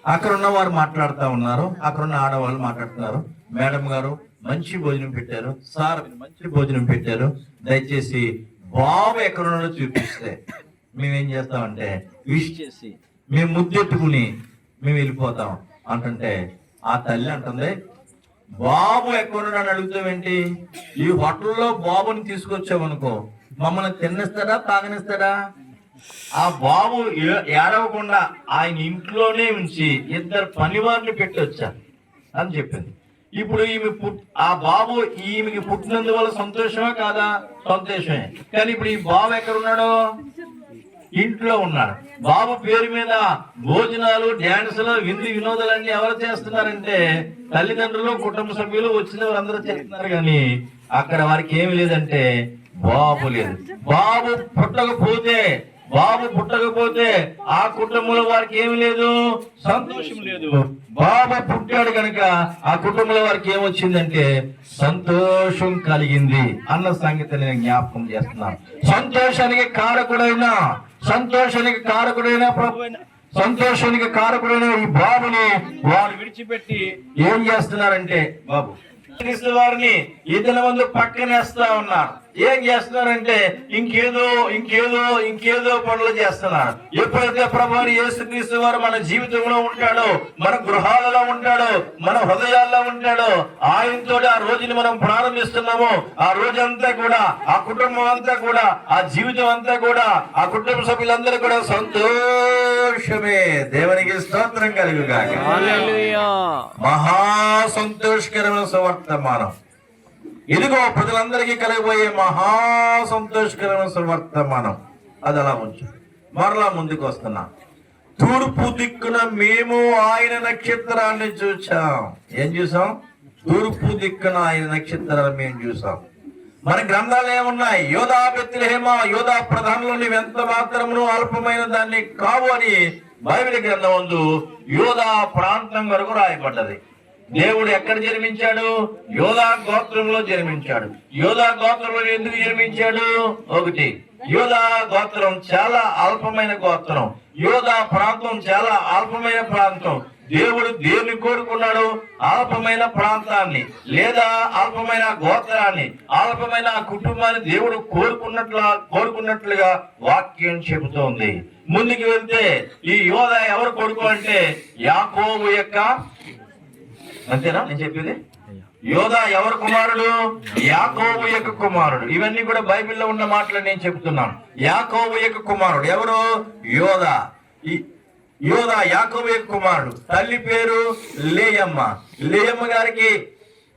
అక్కడ ఉన్న వారు మాట్లాడుతూ ఉన్నారు, అక్కడ ఉన్న ఆడవాళ్ళు మాట్లాడుతున్నారు. మేడం గారు మంచి భోజనం పెట్టారు, సార్ మంచి భోజనం పెట్టారు, దయచేసి బాబు ఎక్కడున్నాడో చూపిస్తే మేమేం చేస్తామంటే విష్ చేసి మేము ముద్దెట్టుకుని మేము వెళ్ళిపోతాం అంటుంటే ఆ తల్లి అంటుంది, బాబు ఎక్కడున్నాడని అడుగుతావేంటి? ఈ హోటల్లో బాబుని తీసుకొచ్చామనుకో మమ్మల్ని తిన్నిస్తాడా తాగనిస్తాడా? ఆ బాబు ఏడవకుండా ఆయన ఇంట్లోనే ఉంచి 2 పనివారిని పెట్టొచ్చారు అని చెప్పింది. ఇప్పుడు ఆ బాబు ఈమెకి పుట్టినందువల్ల సంతోషమా కాదా? సంతోషమే. కానీ ఇప్పుడు ఈ బాబు ఎక్కడున్నాడో? ఇంట్లో ఉన్నాడు. బాబు పేరు మీద భోజనాలు, డ్యాన్సులు, వినోదాలన్నీ ఎవరు చేస్తున్నారంటే తల్లిదండ్రులు, కుటుంబ సభ్యులు, వచ్చిన వారందరూ చేస్తున్నారు. కానీ అక్కడ వారికి ఏమి లేదంటే బాబు లేదు. బాబు పుట్టకపోతే ఆ కుటుంబంలో వారికి ఏమి లేదు, సంతోషం లేదు. బాబు పుట్టాడు కనుక ఆ కుటుంబంలో వారికి ఏమొచ్చిందంటే సంతోషం కలిగింది అన్న సంగతి నేను జ్ఞాపకం చేస్తున్నాను. సంతోషానికి కారకుడైన ఈ బాబుని వారు విడిచిపెట్టి ఏం చేస్తున్నారంటే బాబు క్రీస్తు వారిని ఇతని ముందు పక్కనేస్తా ఉన్నారు. ఏం చేస్తున్నారంటే ఇంకేదో పనులు చేస్తున్నారు. ఎప్పుడైతే ప్రభువు యేసుక్రీస్తు వారు మన జీవితంలో ఉంటాడో, మన గృహాలలో ఉంటాడో, మన హృదయాల్లో ఉంటాడో, ఆయనతో ఆ రోజుని మనం ప్రారంభిస్తున్నామో ఆ రోజంతా కూడా, ఆ కుటుంబం అంతా కూడా, ఆ జీవితం అంతా కూడా, ఆ కుటుంబ సభ్యులందరూ కూడా సంతోషమే. దేవునికి స్తోత్రం కలుగుగాక. మహా సంతోషకరమైన సువర్తమానం. ఇదిగో ప్రజలందరికీ కలిగిపోయే మహా సంతోషకరమైన సువర్తమానం. అది అలా ఉంచు. మరలా ముందుకు వస్తున్నా. తూర్పు దిక్కున మేము ఆయన నక్షత్రాన్ని చూసాం. ఏం చూసాం? తూర్పు దిక్కున ఆయన నక్షత్రాన్ని మేము చూసాం. మన గ్రంథాలు ఏమున్నాయి? యోధా బెత్లెహేమ, యోధా ప్రధానంలో ఎంత మాత్రమును అల్పమైన దాన్ని కావు అని బైబిల్ గ్రంథం ముందు యోధా ప్రాంతం వరకు రాయబడ్డది. దేవుడు ఎక్కడ జన్మించాడు? యోధా గోత్రంలో జన్మించాడు. యోధా గోత్రంలో ఎందుకు జన్మించాడు? ఒకటి, యోధా గోత్రం చాలా అల్పమైన గోత్రం. యోధా ప్రాంతం చాలా అల్పమైన ప్రాంతం. దేవుడు దేన్ని కోరుకున్నాడు? అల్పమైన ప్రాంతాన్ని, లేదా అల్పమైన గోత్రాన్ని, అల్పమైన కుటుంబాన్ని దేవుడు కోరుకున్నట్లుగా వాక్యం చెబుతోంది. ముందుకు వెళ్తే ఈ యోధ ఎవరు కొడుకు అంటే యాకోబు యొక్క, అంతేనా నేను చెప్పేది? యోధ ఎవరు కుమారుడు? యాకోబు యొక్క కుమారుడు. ఇవన్నీ కూడా బైబిల్లో ఉన్న మాటలు నేను చెప్తున్నాను. యాకోబు యొక్క కుమారుడు ఎవరు? యోధ. యోధ యాకోబు యొక్క కుమారుడు. తల్లి పేరు లేయమ్మ. లేయమ్మ గారికి,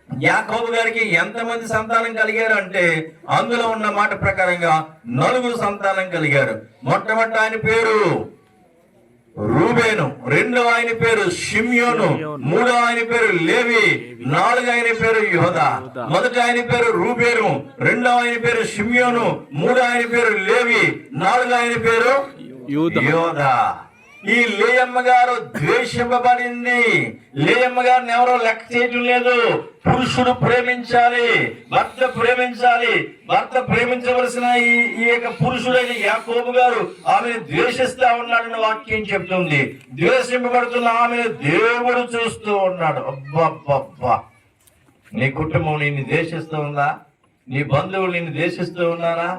యాకోబు గారికి ఎంతమంది సంతానం కలిగారు అంటే అందులో ఉన్న మాట ప్రకారంగా 4 సంతానం కలిగారు. మొట్టమొదటి ఆయన పేరు రూబేను, రెండో ఆయన పేరు షిమ్యోను, మూడో ఆయన పేరు లేవి, 4 ఆయన పేరు యోధా. మొదటి ఆయన పేరు రూబేను, రెండో ఆయన పేరు షిమ్యోను, మూడో ఆయన పేరు లేవి, 4 ఆయన పేరు యోధా. ఈ లేయమ్మ గారు ద్వేషింపబడింది. లేయమ్మ గారిని ఎవరో లెక్క చేయటం లేదు. పురుషుడు ప్రేమించాలి, భర్త ప్రేమించాలి. భర్త ప్రేమించవలసిన ఈ యొక్క పురుషుడైన యాకోబు గారు ఆమెను ద్వేషిస్తా ఉన్నాడని వాక్యం చెప్తుంది. ద్వేషింపబడుతున్న ఆమెను దేవుడు చూస్తూ ఉన్నాడు. అబ్బబ్బబ్బా, నీ కుటుంబం నిన్ను ద్వేషిస్తూ ఉందా? నీ బంధువులు నిన్ను ద్వేషిస్తూ ఉన్నారా?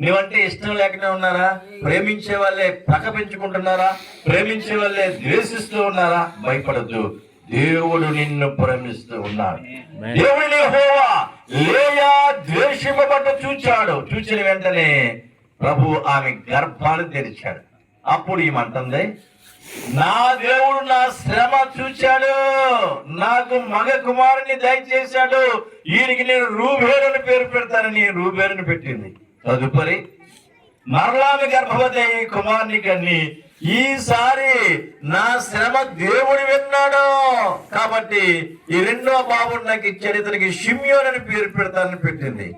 నీవంటే ఇష్టం లేకుండా ఉన్నారా? ప్రేమించే వాళ్ళే పక్క పెంచుకుంటున్నారా? ప్రేమించే వాళ్ళే ద్వేషిస్తూ ఉన్నారా? భయపడద్దు, దేవుడు నిన్ను ప్రేమిస్తూ ఉన్నాడు. దేవుని యెహోవా లేయా ద్వేషింపబడ్డ చూచాడు. చూచిన వెంటనే ప్రభు ఆమె గర్భాన్ని తెరిచాడు. అప్పుడు ఏమంటుంది? నా దేవుడు నా శ్రమ చూచాడు, నాకు మగ కుమారుని దయచేశాడు, ఈయనకి నేను రూబేరుని పేరు పెడతానని రూబేరుని పెట్టింది. తదుపరి మరలామి గర్భవతి అయ్యి కుమారుని కన్ని. ఈసారి నా శ్రమ దేవుడు విన్నాడు కాబట్టి ఈ రెండో బాబుని నాకు ఇచ్చాడు, ఇతనికి షిమ్యోనని పేరు పెడతానని పెట్టింది.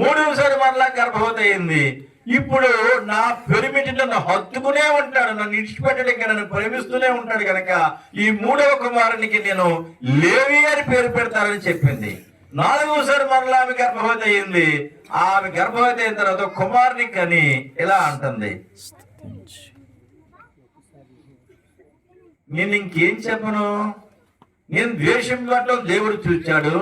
3వసారి మరలా గర్భవతి అయింది. ఇప్పుడు నా పెరిమిటి నన్ను హత్తుకునే ఉంటాడు, నన్ను ఇడిచిపెట్టడం నన్ను ప్రేమిస్తూనే ఉంటాడు కనుక ఈ 3వ కుమారునికి నేను లేవి అని పేరు పెడతానని చెప్పింది. 4వసారి మరలా ఆమె గర్భవతి అయింది. ఆమె గర్భవతి అయిన తర్వాత కుమారుని కని ఇలా అంటుంది, నేను ఇంకేం చెప్పను, నేను ద్వేషం పట్ల దేవుడు చూచాడు,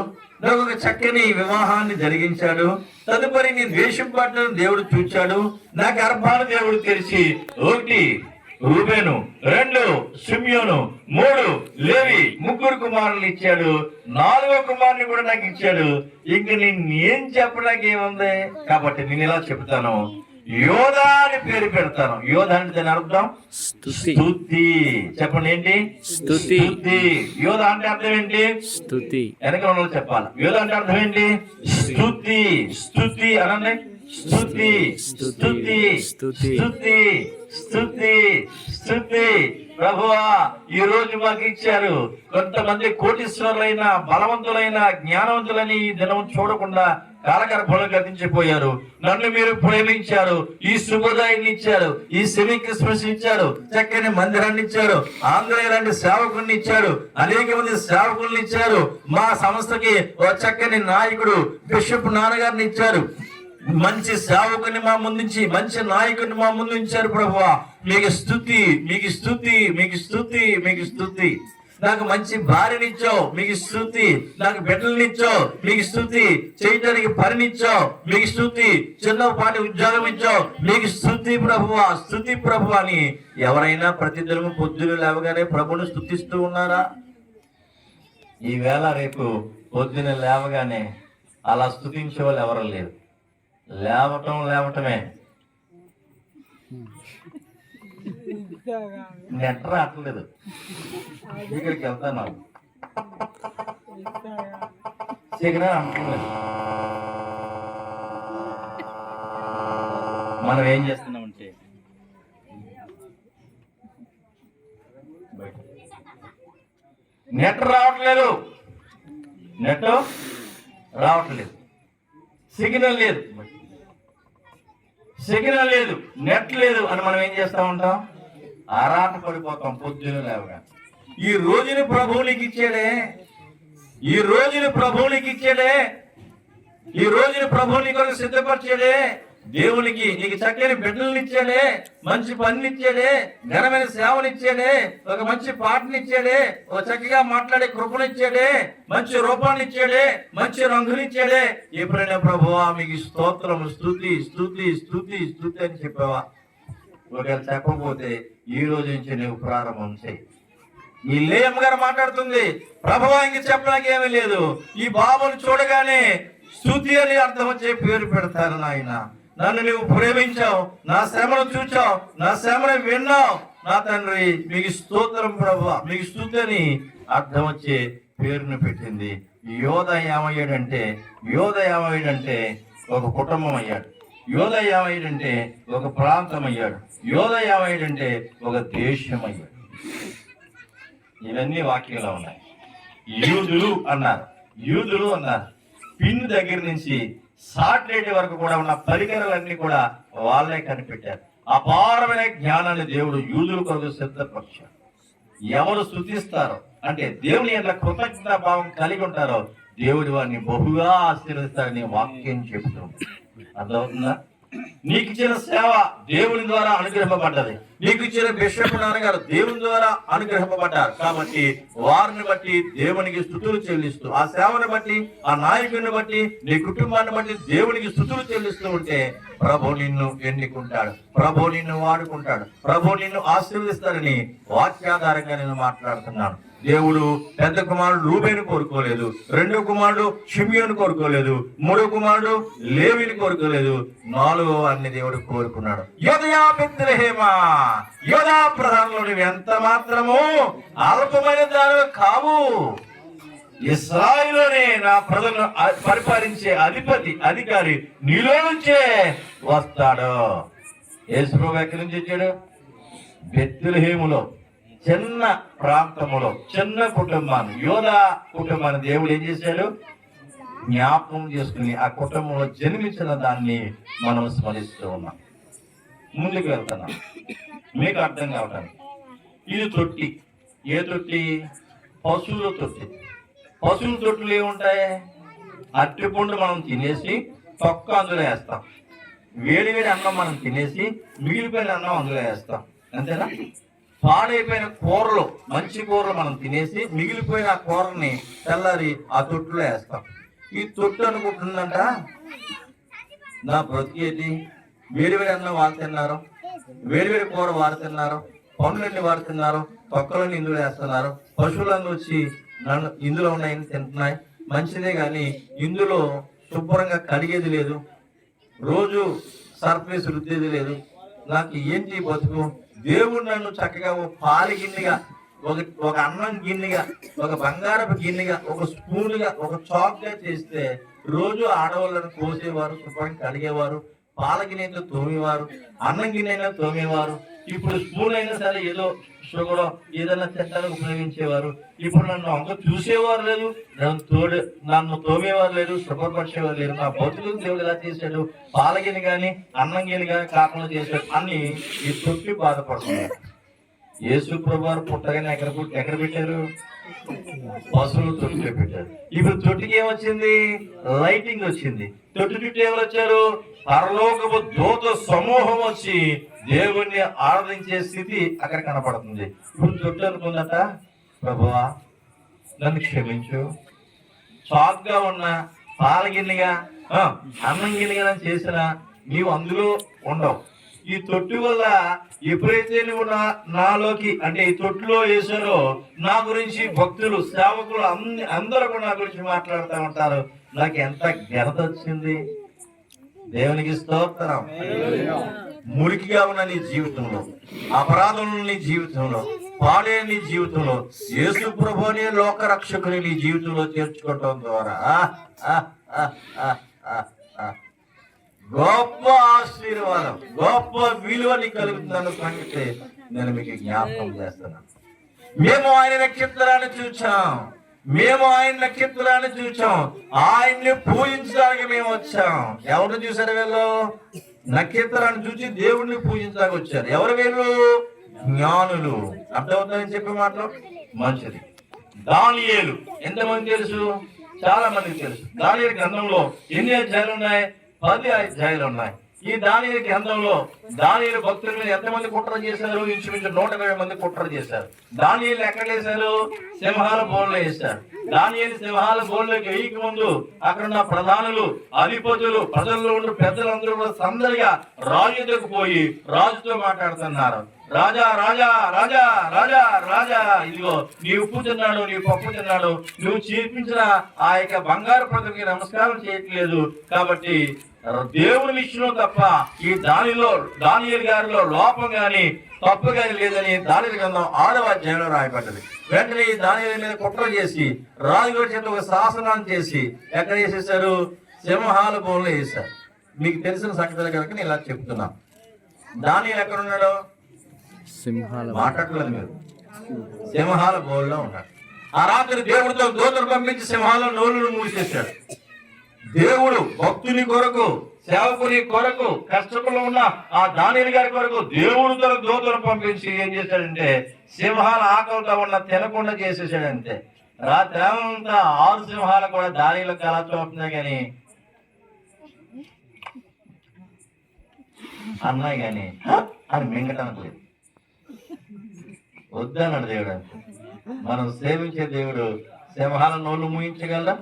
నాకు ఒక చక్కని వివాహాన్ని జరిగించాడు. తదుపరి నీ ద్వేషం పట్ల దేవుడు చూచాడు, నా గర్భాన్ని దేవుడు తెరిచి 1 రూబేను, 2 షిమ్యోను, 3 లేవి, 3 కుమారులు ఇచ్చాడు. 4వ కుమారుని కూడా నాకు ఇచ్చాడు. ఇంక నేనేం చెప్పడానికి ఏముంది? కాబట్టి నేను ఇలా చెప్తాను, యోధా అని పేరు పెడతాను. యోధ అంటే దాని అర్థం స్తుతి. చెప్పండి, ఏంటి? స్తుతి. యోధ అంటే అర్థం ఏంటి? స్తుతి. వెనక వాళ్ళు చెప్పాలి. యోధ అంటే అర్థం ఏంటి? స్తుతి. స్తుతి అనండి. స్తుతి, స్తుతి, స్తుతి, స్తుతి, స్తుతి. ప్రభువా ఈ రోజు మాకు ఇచ్చారు. కొంతమంది కోటీశ్వరులైన, బలవంతులైన, జ్ఞానవంతులని ఈ దినం చూడకుండా కాలగర్భంలో గతించిపోయారు. నన్ను మీరు ప్రేమించారు, ఈ శుభోదయాన్ని ఇచ్చారు, ఈ సెమీ క్రిస్మస్ ఇచ్చారు, చక్కని మందిరాన్ని ఇచ్చారు, ఆంధ్రయ్య లాంటి సేవకుల్ని ఇచ్చారు, అనేక మంది సేవకుల్ని ఇచ్చారు, మా సంస్థకి ఒక చక్కని నాయకుడు బిషప్ నాన్నగారిని ఇచ్చారు, మంచి సేవకుని మా ముందుంచి, మంచి నాయకుడిని మా ముందు ఉంచారు. ప్రభువా మీకు స్తుతి, మీకు స్తుతి, మీకు స్తుతి, మీకు స్తుతి. నాకు మంచి భార్యనిచ్చావు, మీకు స్తుతి. నాకు బిడ్డలనిచ్చావు, మీకు స్తుతి. చేయటానికి పనినిచ్చావు, మీకు స్తుతి. చిన్నపాటి ఉద్యోగం ఇచ్చావు, మీకు స్తుతి ప్రభువా, స్తుతి ప్రభు అని ఎవరైనా ప్రతిదినము పొద్దున లేవగానే ప్రభుని స్తుతిస్తూ ఉన్నారా? ఈవేళ రేపు పొద్దున లేవగానే అలా స్తుతించే వాళ్ళు ఎవరు లేరు. లేవటమే నెట్ రావట్లేదు. ఇక్కడికి వెళ్తాను, సిగ్నల్ అంటలేదు. మనం ఏం చేస్తున్నామంటే నెట్ రావట్లేదు, సిగ్నల్ లేదు, నెట్ లేదు అని మనం ఏం చేస్తా ఉంటాం? ఆరాట పడిపోతాం పొద్దున లేవగా. ఈ రోజుని ప్రభువునికి ఇచ్చాడే, ఈ రోజుని ప్రభువునికి కొరకు సిద్ధపరిచాడే. దేవునికి నీకు చక్కని బిడ్డలను ఇచ్చాడే, మంచి పనులు ఇచ్చాడే, ఘనమైన సేవలు ఇచ్చాడే, ఒక మంచి పాటను ఇచ్చాడే, ఒక చక్కగా మాట్లాడే కృపను ఇచ్చాడే, మంచి రూపాన్ని ఇచ్చాడే, మంచి రంగుని ఇచ్చాడే. ఎప్పుడైనా ప్రభువా మీకు స్తోత్రం, స్తుతి స్తుతి స్తుతి స్తుతి అని చెప్పావా? ఒకవేళ చెప్పకపోతే ఈ రోజు నుంచి నువ్వు ప్రారంభం చేయి. ఈ లేయమ్మ గారు మాట్లాడుతుంది, ప్రభువా ఇంక చెప్పడానికి ఏమీ లేదు, ఈ బాబుని చూడగానే స్తుతి అని అర్థం వచ్చే పేరు పెడతాను నాయన. నన్ను నువ్వు ప్రేమించావు, నా శ్రమను చూచావు, నా శ్రమను విన్నావు, నా తండ్రి మీకు స్తోత్రం ప్రభువా, మీకు స్తుతి అని అర్థం వచ్చే పేరును పెట్టింది. యోధ ఏమయ్యాడంటే ఒక కుటుంబం అయ్యాడు. యోధ ఏమయ్యాడంటే ఒక ప్రాంతం అయ్యాడు. యోధ ఏమయ్యాడంటే ఒక దేశం అయ్యాడు. ఇవన్నీ వాక్యంలో ఉన్నాయి. యూదులు అన్నారు. పిన్ దగ్గర నుంచి సాటిలైట్ వరకు కూడా ఉన్న పరికరాలన్నీ కూడా వాళ్ళే కనిపెట్టారు. అపారమైన జ్ఞానాన్ని దేవుడు యూదుల కొరకు సిద్ధపరిచాడు. ఎవరు స్తుతిస్తారో అంటే దేవుని యొక్క కృతజ్ఞతా భావం కలిగి ఉంటారో దేవుడు వారిని బహుగా ఆశీర్వదిస్తారని వాక్యం చెబుతుంది. అర్థమవుతుందా? నీకు ఇచ్చిన సేవ దేవుని ద్వారా అనుగ్రహింపబడ్డది. నీకు ఇచ్చిన బిషప్ నాన్నగారు దేవుని ద్వారా అనుగ్రహింపబడ్డారు. కాబట్టి వారిని బట్టి దేవునికి స్తుతులు చెల్లిస్తూ, ఆ సేవను బట్టి, ఆ నాయకుడిని బట్టి, నీ కుటుంబాన్ని బట్టి దేవునికి స్తుతులు చెల్లిస్తూ ఉంటే ప్రభు నిన్ను ఎన్నుకుంటాడు, ప్రభు నిన్ను వాడుకుంటాడు, ప్రభు నిన్ను ఆశీర్వదిస్తాడని వాక్యాధారంగా నేను మాట్లాడుతున్నాను. దేవుడు పెద్ద కుమారుడు రూబేను కోరుకోలేదు, రెండో కుమారుడు షిమియోను కోరుకోలేదు, మూడో కుమారుడు లేవిని కోరుకోలేదు, నాలుగో వారిని దేవుడు కోరుకున్నాడు. యోదయా బెత్లెహేమా, యోదా ప్రధానంలో నువ్వు ఎంత మాత్రము అల్పమైన దానివి కావు. ఇశ్రాయేలునే నా ప్రజలను పరిపాలించే అధికారి నీలో నుంచే వస్తాడు. యేసు ప్రభువు ఎక్కడి నుంచి వచ్చాడు? బెత్లెహేములో, చిన్న ప్రాంతములో, చిన్న కుటుంబాన్ని, యోధా కుటుంబాన్ని దేవుడు ఏం చేశాడు? జ్ఞాపకం చేసుకుని ఆ కుటుంబంలో జన్మించిన దాన్ని మనం స్మరిస్తూ ఉన్నాం. ముందుకు వెళ్తున్నాం మీకు అర్థం కావటానికి. ఇది తొట్టి. ఏ తొట్టి? పశువుల తొట్టి. పశువుల తొట్టులు ఏముంటాయి? అరటిపండు మనం తినేసి తొక్క అందులో వేస్తాం, వేడి అన్నం మనం తినేసి మిగిలిపోయిన అన్నం అందులో వేస్తాం, అంతేనా? పాడైపోయిన కూరలు, మంచి కూరలు మనం తినేసి మిగిలిపోయిన ఆ కూరని తెల్లారి ఆ తొట్టులో వేస్తాం. ఈ తొట్టు అనుకుంటుందంట నా బ్రతికేది, వేడివేడి అన్నం వారు తిన్నారు, వేడివేడి కూర వారు తిన్నారు, పండ్లన్నీ వారు తిన్నారు, తొక్కలన్నీ ఇందులో వేస్తున్నారు, పశువులన్నీ వచ్చి నన్ను ఇందులో ఉన్నాయని తింటున్నాయి, మంచిదే కానీ ఇందులో శుభ్రంగా కడిగేది లేదు, రోజు సర్ఫేస్ రుద్దేది లేదు, నాకు ఏంటి బతుకు? దేవుడు నన్ను చక్కగా ఒక పాల గిన్నెగా, ఒక అన్నం గిన్నెగా, ఒక బంగారపు గిన్నెగా, ఒక స్పూన్గా, ఒక చాక్గా చేస్తే రోజు ఆడవాళ్ళను కోసేవారు, శుభ్రంగా కడిగేవారు, పాల గిన్నెతో తోమేవారు, అన్నం గిన్నె తోమేవారు. ఇప్పుడు స్పూన్ అయినా సరే ఏదో షుగర్ ఏదైనా తింటానికి ఉపయోగించేవారు. ఇప్పుడు నన్ను అంత చూసేవారు లేదు, నన్ను తోమేవారు లేదు, శుభ్రపరిచేవారు లేదు. నా బతుకు దేవుడు ఎలా చేశాడు? పాల గిన్నె కానీ అన్నం గిన్నె కానీ కాకుండా చేశాడు అని ఈ తొట్టి బాధపడుతున్నారు. యేసు ప్రభువారు పుట్టగానే ఎక్కడ పెట్టారు? పశువులు తొట్టిలో పెట్టారు. ఇప్పుడు తొట్టికి ఏమొచ్చింది? లైటింగ్ వచ్చింది. తొట్టి చుట్టూ ఎవరు వచ్చారు? పరలోకపు దూత సమూహం వచ్చి దేవుణ్ణి ఆరాధించే స్థితి అక్కడ కనపడుతుంది. ఇప్పుడు తొట్టి అనుకుందట, ప్రభువా నన్ను క్షమించు, చాక్గా ఉన్న పాల గిన్నెగా, అన్నం గిన్నెగా చేసిన నీవు అందులో ఉండవు. ఈ తొట్టి వల్ల ఎప్పుడైతే నువ్వు నాలోకి అంటే ఈ తొట్టిలో వేసారో నా గురించి భక్తులు, సేవకులు అందరూ కూడా నా గురించి మాట్లాడుతూ ఉంటారు. నాకు ఎంత ఘనత వచ్చింది. దేవునికి స్తోత్రం. మురికిగా ఉన్న నీ జీవితంలో, అపరాధంలో నీ జీవితంలో, పాడే నీ జీవితంలో యేసు ప్రభువుని లోక రక్షకుని నీ జీవితంలో చేర్చుకోవటం ద్వారా గొప్ప ఆశీర్వాదం, గొప్ప విలువ నీ కలుగుతుందని సంగతి నేను మీకు జ్ఞాపకం చేస్తున్నాను. మేము ఆయన నక్షత్రాన్ని చూచాం, ఆయన్ని పూజించడానికి మేము వచ్చాం. ఎవరిని చూసారు? వీళ్ళు నక్షత్రాన్ని చూసి దేవుడిని పూజించడానికి వచ్చారు. ఎవరు వీళ్ళు? జ్ఞానులు. అర్థమవుతుందని చెప్పే మాటలు మంచిది. దానియేలు ఎంతమంది తెలుసు? చాలా మందికి తెలుసు. దానియేలు గ్రంథంలో ఎన్ని అధ్యాయాలు ఉన్నాయి? 10 అధ్యాయాలు ఉన్నాయి. ఈ దానియేలు గ్రంథంలో దానియేలు భక్తుల మీద ఎంతమంది కుట్ర చేశారు? ఇంచుమించు 120 మంది కుట్ర చేశారు. దానియేలు ఎక్కడ వేశారు? సింహాల బోన్లో వేశారు. దానియేలు సింహాల బోన్లోకి వేయక ముందు అక్కడున్న ప్రధానులు, అధిపతులు, ప్రజల్లో ఉన్న పెద్దలందరూ కూడా సందడిగా రాజు దగ్గరకు పోయి రాజుతో మాట్లాడుతున్నారు. రాజా రాజా రాజా రాజా రాజా, ఇదిగో నీ ఉప్పు తిన్నాడు, నీ పప్పు తిన్నాడు, నువ్వు చేర్పించిన ఆ యొక్క బంగారు ప్రతికి నమస్కారం చేయట్లేదు, కాబట్టి దేవుని విషయంలో తప్ప ఈ దానియేలు గారిలో లోపం గాని తప్పు గాని లేదని దానియేలు గ్రంథం 6వ అధ్యాయంలో రాయబడ్డది. వెంటనే ఈ దానియేలు మీద కుట్ర చేసి రాజుగారి చేత ఒక శాసనాన్ని చేసి ఎక్కడ వేసేసారు? సింహాల బోన్లో వేశారు. మీకు తెలిసిన సంగతులు కనుక నేను ఇలా చెప్తున్నా. దానియేలు ఎక్కడ ఉన్నాడు? మాట్లాడలేదు మీరు. సింహాల బోన్లో ఉన్నాడు. ఆ రాత్రి దేవుడితో దూతను పంపించి సింహాల నోరును మూసేశాడు. దేవుడు భక్తుని కొరకు, సేవకుని కొరకు, కష్టంలో ఉన్న ఆ దానియేలు గారి కొరకు దేవుడు తన దూతను పంపించి ఏం చేశాడంటే సింహాల ఆకలితో ఉన్న తినకుండా చేసేసాడంతే. రాత్రి అంతా 6 సింహాలు కూడా దానియేలు కళ చూస్తున్నాయి కానీ అన్నాయి కానీ అని మింగటానికి లేదు. వద్దన్నాడు దేవుడు. మనం సేవించే దేవుడు సింహాల నోళ్ళు మూయించగలరా?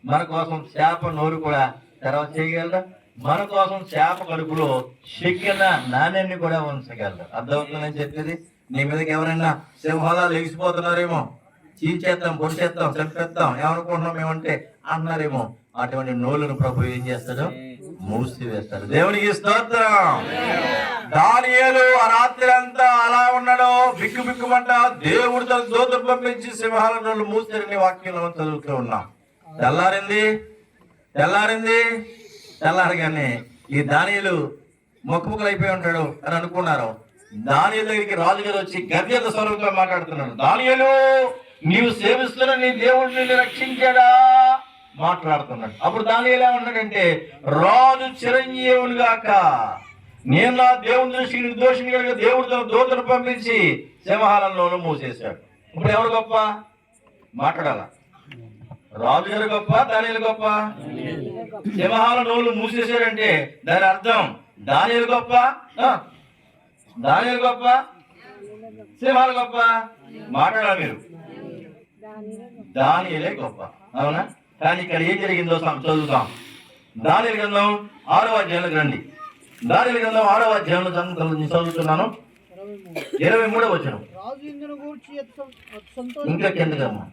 మన కోసం చేప నోరు కూడా తెరవ చేయగలరా? మన కోసం చేప కడుపులో చెక్కిన నాణ్యాన్ని కూడా ఉంచగలరు. అర్థమవుతుందని చెప్పేది. నీ మీదకి ఎవరైనా సింహాలు లెగిసిపోతున్నారేమో, చీల్చేస్తాం, పొడిచేస్తాం, చంపేస్తాం ఏమనుకుంటున్నాం మేమంటే అన్నారేమో, అటువంటి నోళ్ళను ప్రభు ఏం చేస్తాడు? మూసివేస్తాడు. దేవునికి స్తోత్రం. దానియేలు ఆ రాత్రి అంతా అలా ఉన్నాడు, బిక్కు బిక్కుమంట. దేవుడు తన దూతను పంపించి సింహాల నోళ్ళు మూసారని వాక్యంలో చదువుతూ ఉన్నాం. తెల్లారగానే ఈ దానియేలు మొక్కుముక్కలు అయిపోయి ఉంటాడు అని అనుకున్నారు. దానియేలు దగ్గరికి రాజుగారు వచ్చి గద్గద స్వరంతో మాట్లాడుతున్నాడు. దానియేలు, నీవు సేవిస్తున్న నీ దేవుడు నిన్ను రక్షించాడా? మాట్లాడుతున్నాడు. అప్పుడు దానియేలు ఏమన్నాడంటే, రాజు చిరంజీవుని గాక, నేను నా దేవుని దృష్టికి నిర్దోషిని కనుక దేవుడు తన దూతను పంపించి సింహాలలో మూసేశాడు. ఇప్పుడు ఎవరు గొప్ప? మాట్లాడాల. రాజుగారు గొప్ప, దానియేలు గొప్ప? సింహాల నోళ్ళు మూసేశాడంటే దాని అర్థం దానియేలు గొప్ప, దానియేలు గొప్ప, సింహాలు గొప్ప? మాట్లాడాలి మీరు. దానియేలే గొప్ప, అవునా? కానీ ఇక్కడ ఏం జరిగిందో చదువుతాం. దానియేలు గ్రంథం 6వ అధ్యాయంలోకి రండి. దానియేలు గ్రంథం 6వ అధ్యాయంలో చదువుతున్నాను. 23వ వచనం. ఇంకా కిందకమ్మా.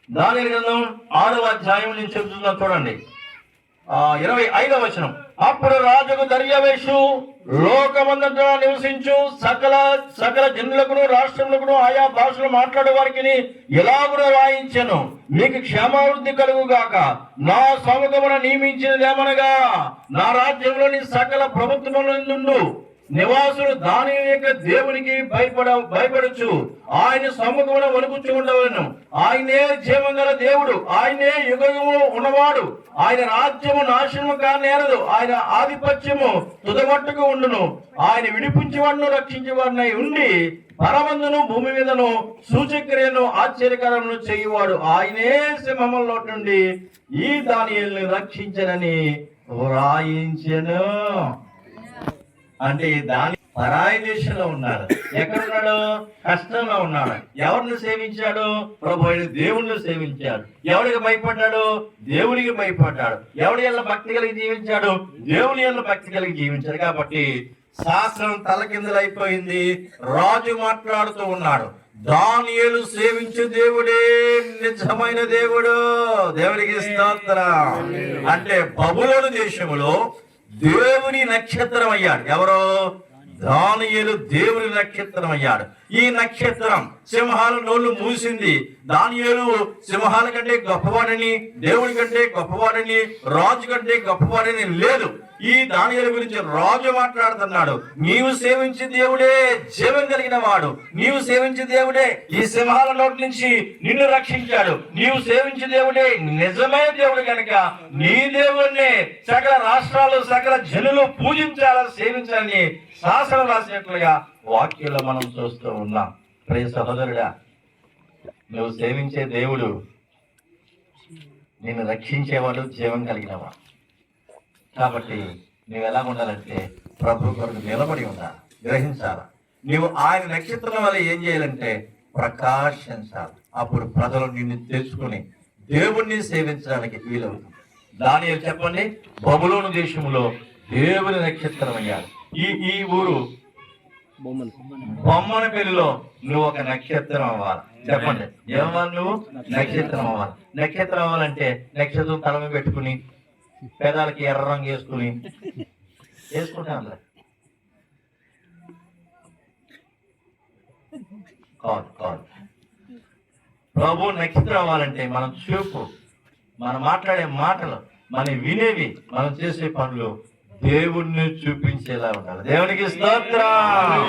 దానియేలు గ్రంథం 6వ అధ్యాయం నుంచి చెబుతున్నాను చూడండి. 25వ వచనం. అప్పుడు రాజుకు దర్యావేషు లోకమంతటా నివసించు సకల జనులకును రాష్ట్రములకును ఆయా భాషలు మాట్లాడే వారికి ఎలాగున రాయించెను, మీకు క్షేమావృద్ధి కలుగుగాక. నా సముఖమున నియమించినదేమనగా, నా రాజ్యంలోని సకల ప్రభుత్వములందు నివాసులు దానియేలు యొక్క దేవునికి భయపడచ్చు, ఆయన సముఖమున వణుకుచు ఉండవలెను. ఆయనే జీవగల దేవుడు, ఆయనే యుగము ఉన్నవాడు. ఆయన రాజ్యము నాశనము కానేరదు, ఆయన ఆధిపత్యము తుదమట్టుకు ఉండును. ఆయన విడిపించేవాడును రక్షించేవాడినై ఉండి పరమందును భూమి మీదను సూచక్రియను ఆశ్చర్యకరమును చేయువాడు. ఆయనే సింహములో నుండి ఈ దానియేలును రక్షించనని వ్రాయించెను. అంటే దాని పరాయి దేశంలో ఉన్నాడు. ఎక్కడున్నాడు? కష్టంలో ఉన్నాడు. ఎవరిని సేవించాడు? ప్రభు అయిన దేవుణ్ణి సేవించాడు. ఎవరికి భయపడ్డాడు? దేవునికి భయపడ్డాడు. ఎవడి వల్ల భక్తి కలిగి జీవించాడు? దేవుని వల్ల భక్తి కలిగి జీవించాడు. కాబట్టి శాస్త్రం తలకిందులైపోయింది. రాజు మాట్లాడుతూ ఉన్నాడు, దానియేలు సేవించే దేవుడే నిజమైన దేవుడు. దేవునికి స్తోత్రం. అంటే బబులోను దేశములో దేవుని నక్షత్రం అయ్యాడు. ఎవరో? దానియేలు దేవుని నక్షత్రం అయ్యాడు. ఈ నక్షత్రం సింహాల నోళ్ళు మూసింది. దానియేలు సింహాల కంటే గొప్పవాడని, దేవుడి కంటే గొప్పవాడని, రాజు కంటే గొప్పవాడని లేదు. ఈ దానియేలు గురించి రాజు మాట్లాడుతున్నాడు. నీవు సేవించే దేవుడే జీవం కలిగిన వాడు, నీవు సేవించే దేవుడే ఈ సింహాల నోటి నుంచి నిన్ను రక్షించాడు, నీవు సేవించే దేవుడే నిజమైన దేవుడు కనుక నీ దేవుణ్ణి సకల రాష్ట్రాలు సకల జనులు పూజించాలని సేవించాలని శాసనం రాసినట్లుగా వాక్యంలో మనం చూస్తూ ఉన్నాం. ప్రియ సహోదరుడా, నువ్వు సేవించే దేవుడు నిన్ను రక్షించేవాడు, జీవం కలిగినవాడు. కాబట్టి నువ్వు ఎలా ఉండాలంటే ప్రభు కొరకు నిలబడి ఉండాలి, గ్రహించాలి. నువ్వు ఆయన నక్షత్రం వల్ల ఏం చేయాలంటే ప్రకాశించాలి. అప్పుడు ప్రజలు నిన్ను తెలుసుకుని దేవుణ్ణి సేవించడానికి వీలవుతుంది. దానియేలు చెప్పండి, బబులోను దేశంలో దేవుని నక్షత్రం అయ్యాడు. ఈ ఊరు బొమ్మనపల్లిలో నువ్వు ఒక నక్షత్రం అవ్వాలి. చెప్పండి, ఏమవ్వాలి? నువ్వు నక్షత్రం అవ్వాలి. నక్షత్రం అవ్వాలంటే నక్షత్రం తల మీద పెట్టుకుని పెదాలకి ఎర్ర రంగు వేసుకుంటాను కాదు. ప్రభు నక్షత్రం అవ్వాలంటే మనం చూపు, మనం మాట్లాడే మాటలు, మనం వినేవి, మనం చేసే పనులు దేవుణ్ణి చూపించేలా ఉండాలి. దేవునికి స్తోత్రం.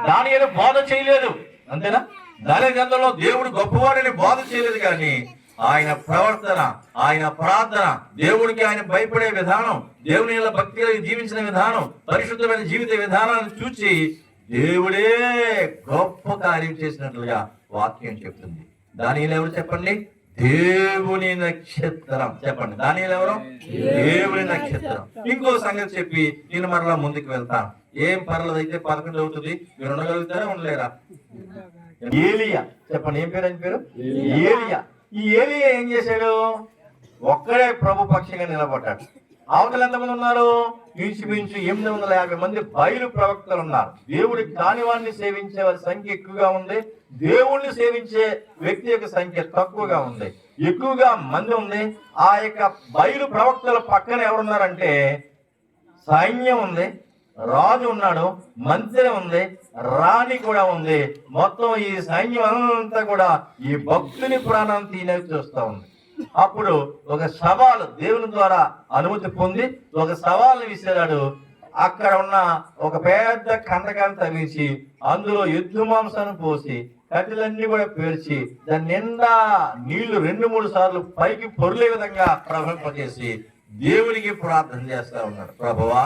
దానియేలు బోధ చేయలేదు, అంతేనా? దానియేలు గ్రంథంలో దేవుడు గొప్పవాడని బోధ చేయలేదు, కానీ ఆయన ప్రవర్తన, ఆయన ప్రార్థన, దేవుడికి ఆయన భయపడే విధానం, దేవుని భక్తిగా జీవించిన విధానం, పరిశుద్ధమైన జీవిత విధానాన్ని చూసి దేవుడే గొప్ప కార్యం చేసినట్లుగా వాక్యం చెప్తుంది. దానియేలు ఎవరు చెప్పండి? దేవుని నక్షత్రం. చెప్పండి, దానియేలు ఎవరు? దేవుని నక్షత్రం. ఇంకో సంగతి చెప్పి నేను మరలా ముందుకు వెళ్తాను. ఏం పర్లేదైతే 11 అవుతుంది. మీరు ఉండగలుగుతారా, ఉండలేరా? ఏలియా. చెప్పండి, ఏం పేరు? ఆయన పేరు ఏలియా. ఈ ఏలియా ఏం చేశాడు? ఒక్కడే ప్రభు పక్షంగా నిలబడ్డాడు. అవతల ఎంతమంది ఉన్నారు? ఇంచుమించు 850 మంది బయలు ప్రవక్తలు ఉన్నారు. దేవుడికి కాని వాడిని సేవించే వారి సంఖ్య ఎక్కువగా ఉంది, దేవుణ్ణి సేవించే వ్యక్తి యొక్క సంఖ్య తక్కువగా ఉంది. ఎక్కువగా మంది ఉంది. ఆ యొక్క బయలు ప్రవక్తల పక్కన ఎవరున్నారంటే సైన్యం ఉంది, రాజు ఉన్నాడు, మంత్రి ఉంది, రాణి కూడా ఉంది. మొత్తం ఈ సైన్యం అంతా కూడా ఈ భక్తుని ప్రాణాన్ని తీయడానికి చూస్తూ ఉంది. అప్పుడు ఒక సవాలు దేవుని ద్వారా అనుమతి పొంది ఒక సవాల్ని విసిరాడు. అక్కడ ఉన్న ఒక పెద్ద కందకాన్ని తవ్వించి అందులో ఎద్దు మాంసాన్ని పోసి కట్టెలన్నీ కూడా పేర్చి దాని నిండా నీళ్లు 2-3 సార్లు పైకి పొర్లే విధంగా ప్రవహింపజేసి దేవునికి ప్రార్థన చేస్తా ఉన్నాడు. ప్రభువా,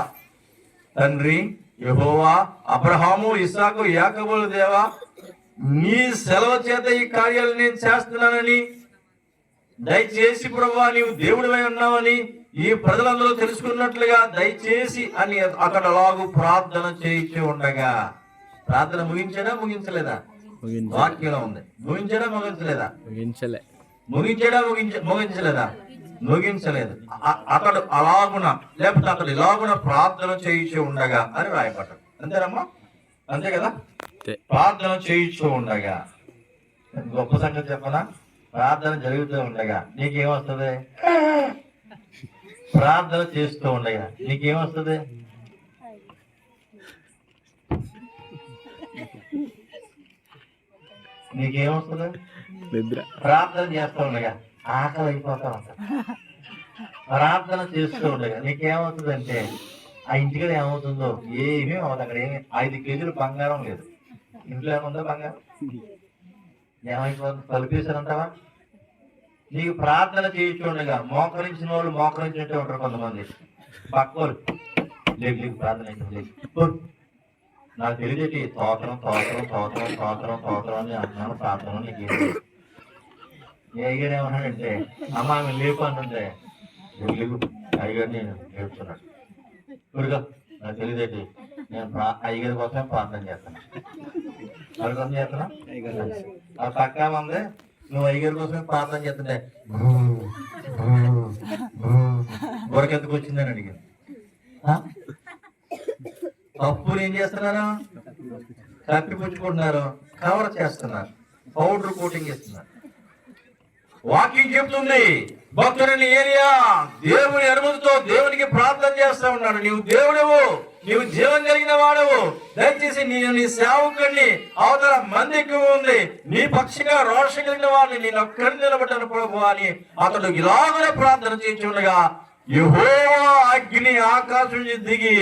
తండ్రి యెహోవా, అబ్రహాము, ఇస్సాకు, యాకోబుల దేవా, నీ సెలవు చేత ఈ కార్యాలు నేను చేస్తున్నానని, దయచేసి ప్రభువా నీవు దేవుడివై ఉన్నావని ఈ ప్రజలందరూ తెలుసుకున్నట్లుగా దయచేసి అని అక్కడ అలాగూ ప్రార్థన చేయించి ఉండగా, ప్రార్థన ముగించడా ముగించలేదా? వాక్యంలో ఉంది. ముగించడా ముగించలేదా? ముగించలేదా? ముగించలేదు. అతడు అలాగున, లేకపోతే అతడు ఇలాగున ప్రార్థన చేయించి ఉండగా అని రాయబడ్డాడు. అంతేనమ్మా? అంతే కదా? ప్రార్థన చేయించు ఉండగా. గొప్ప సంగతి చెప్పనా? ప్రార్థన జరుగుతూ ఉండగా నీకేమొస్తుంది? ప్రార్థన చేస్తూ ఉండగా నీకేమొస్తుంది? నీకేమొస్తుంది? ప్రార్థన చేస్తూ ఉండగా ఆకలి అయిపోతా ఉంటా. ప్రార్థన చేస్తూ ఉండగా నీకేమవుతుంది అంటే ఆ ఇంటికి ఏమవుతుందో ఏమీ అవ్వదు. అక్కడ ఏమి 5 కేజీలు బంగారం లేదు. ఇంట్లో ఏముందో బంగారం ఏమైపోతుంది? తలుపేశారంటావా? నీకు ప్రార్థన చేయించుండగా మోకరించిన వాళ్ళు మోకరించినట్టే ఉంటారు కొంతమంది. పక్కోరు లేదు ప్రార్థన నాకు తెలియదేటి తోతరం అని అంటున్నాను. ప్రార్థన నీకు అయ్యగారు ఏమన్నాడంటే, అమ్మ ఆమె లేపు అంటుంటే లేవు అయ్యగారిని లేపుతున్నాడు. ఇప్పుడుగా నాకు తెలియదేటి నేను అయ్యగారి కోసమే ప్రార్థన చేస్తాను. ఎవరికోసం చేస్తున్నా? ఆ పక్క మంది నువ్వు అయ్యగారి కోసమే ప్రార్థన చేస్తుంటే గొరకెందుకు వచ్చిందని అడిగాను. అప్పులు ఏం చేస్తున్నారు? కప్పిపుచ్చుకుంటున్నారు, కవర్ చేస్తున్నారు, పౌడర్ కోటింగ్ ఇస్తున్నారు. వాక్యం చెప్తుంది, భక్తుడిని ఏలియా దేవుని అనుమతితో దేవునికి ప్రార్థన చేస్తా ఉన్నాడు. నీవు దేవుడవు, నీవు జీవం కలిగిన వాడవు, దయచేసి నేను నీ సేవకుడిని, అవతల మంది ఎక్కువ ఉంది, నీ పక్షిగా రోషం కలిగిన వాడిని నేను ఒక్కడిని నిలబడ్డాను ప్రభు అని అతడు ఇలాగనే ప్రార్థన చేయించుండగా యెహోవా అగ్ని ఆకాశం నుంచి దిగి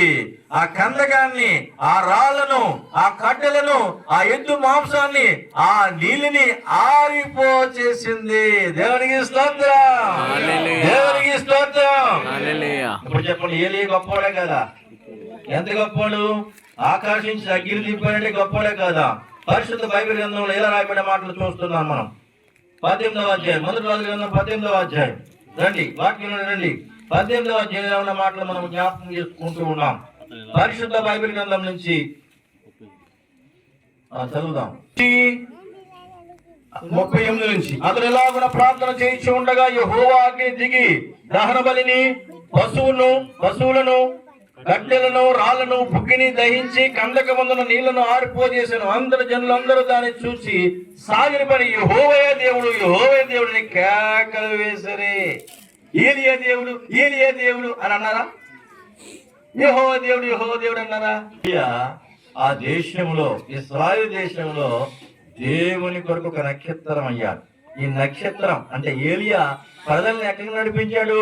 ఆ కందకాన్ని, ఆ రాళ్లను, ఆ కట్టెలను, ఆ ఎద్దు మాంసాన్ని, ఆ నీళ్ళని ఆరిపోచేసింది. దేవునికి స్తోత్రం, దేవునికి స్తోత్రం. ఇప్పుడు చెప్పండి, ఏలియా గొప్పవాడే కదా? ఎంత గొప్పవాడు? ఆకాశం నుంచి అగ్ని దింపాడంటే గొప్పవాడే కదా? పరిశుద్ధ బైబిల్ గ్రంథంలో ఎలా రాయబడిన మాటలు చూస్తున్నాం మనం. 18వ అధ్యాయం, మొదటి రాజుల గ్రంథం 18వ అధ్యాయం రండి, వాక్యంలో రండి. 18వ అధ్యాయంలో ఉన్న మాటలు మనం జ్ఞాపకం చేసుకుంటూ ఉన్నాం. పరిశుద్ధ బైబిల్ గ్రంథం నుంచి చదువుదాం. 38 నుంచి. అతను ఎలాగున ప్రార్థన చేయించి ఉండగా యెహోవా అగ్ని దిగి దహన బలిని, పశువులను, గడ్డెలను, రాళ్లను, బుగ్గిని దహించి కందకమందున నీళ్లను ఆరిపోజేసాను. జనులందరూ దాన్ని చూసి సాగిలపడి యెహోవా దేవుడిని కేకలు వేసరే. ఏలియా దేవుడు అని అన్నారా? యెహోవా దేవుడు అన్నారా? ఆ దేశంలో, ఇశ్రాయేలు దేశంలో దేవుని కొరకు ఒక నక్షత్రం అయ్యాడు. ఈ నక్షత్రం అంటే ఏలియా ప్రజల్ని ఎక్కడికి నడిపించాడు?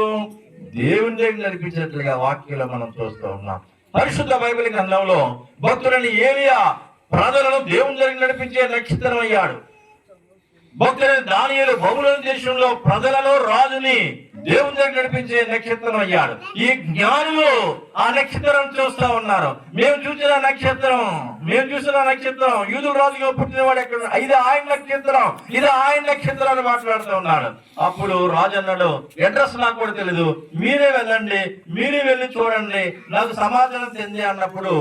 దేవుని దగ్గర నడిపించినట్లుగా వాక్యంలో మనం చూస్తూ ఉన్నాం. పరిశుద్ధ బైబిల్ గ్రంథంలో భక్తులని ఏలియా ప్రజలను దేవుని దగ్గర నడిపించే నక్షత్రం అయ్యాడు. భక్తులని దానియేలు బబులోను దేశంలో ప్రజలను, రాజుని దేవుని దగ్గర నడిపించే నక్షత్రం అయ్యాడు. ఈ జ్ఞానులు ఆ నక్షత్రం చూస్తా ఉన్నారు. మేము చూసిన నక్షత్రం యూదుల రాజుగా పుట్టినవాడు ఎక్కడ? ఇది ఆయన నక్షత్రం అని మాట్లాడుతూ ఉన్నాడు. అప్పుడు రాజు అన్నాడు, అడ్రస్ నాకు కూడా తెలీదు, మీరే వెళ్ళి చూడండి, నాకు సమాధానం చెంది అన్నప్పుడు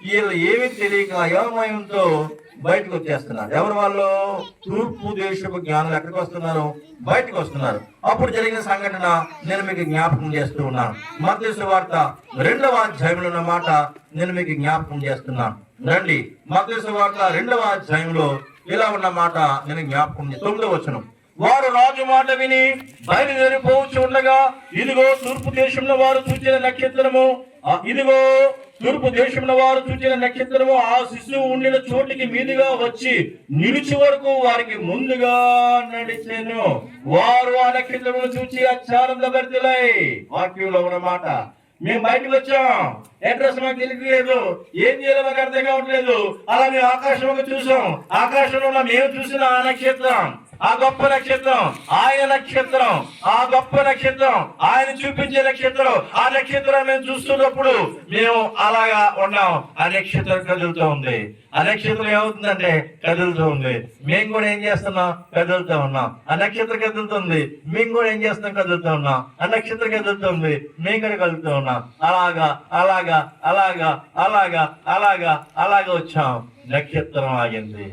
వీళ్ళు ఏమీ తెలియక అయోమయంతో బయటకు వచ్చేస్తున్నారు. ఎవరు వాళ్ళు? తూర్పు దేశపు జ్ఞానులు ఎక్కడికి వస్తున్నారు? బయటకు వస్తున్నారు. అప్పుడు జరిగిన సంఘటన నేను మీకు జ్ఞాపకం చేస్తూ ఉన్నాను. మత్తయి సువార్త 2వ అధ్యాయంలో ఉన్న మాట నేను మీకు జ్ఞాపకం చేస్తున్నాను. రండి, మత్తయి సువార్త 2వ అధ్యాయంలో ఇలా ఉన్న మాట నేను జ్ఞాపకం 9వ వచనం. వారు రాజు మాట విని బయలుదేరిపోవచ్చు ఉండగా ఇదిగో తూర్పు దేశంలో వారు చూచిన నక్షత్రము ఆ శిశువు ఉండిన చోటికి మీదుగా వచ్చి నిలిచి వరకు వారికి ముందుగా నడిచెను. వారు ఆ నక్షత్రమును చూచి ఆశ్చర్యభరితులై. వాక్యంలో ఉన్నమాట. మేము బయటకు వచ్చాం, అడ్రస్ మాకు తెలియట్లేదు, ఏం చేయాలో మాకు అర్థం కావట్లేదు. అలా మేము ఆకాశంలో చూసాం. ఆకాశంలో మేము చూసిన ఆ నక్షత్రం, ఆ గొప్ప నక్షత్రం, ఆ గొప్ప నక్షత్రం, ఆయన చూపించే నక్షత్రం, ఆ నక్షత్రం మేము చూస్తున్నప్పుడు మేము అలాగా ఉన్నాం. ఆ నక్షత్రం కదులుతూ ఉంది. ఆ నక్షత్రం ఏమవుతుందంటే కదులుతూ ఉంది. మేము కూడా ఏం చేస్తున్నాం? కదులుతూ ఉన్నాం. ఆ నక్షత్రం కదులుతుంది, మేము కూడా ఏం చేస్తున్నాం? కదులుతూ ఉన్నాం. ఆ నక్షత్రం కదులుతుంది, మేము కూడా కదులుతూ ఉన్నాం. అలాగా వచ్చాం. నక్షత్రం ఆగింది,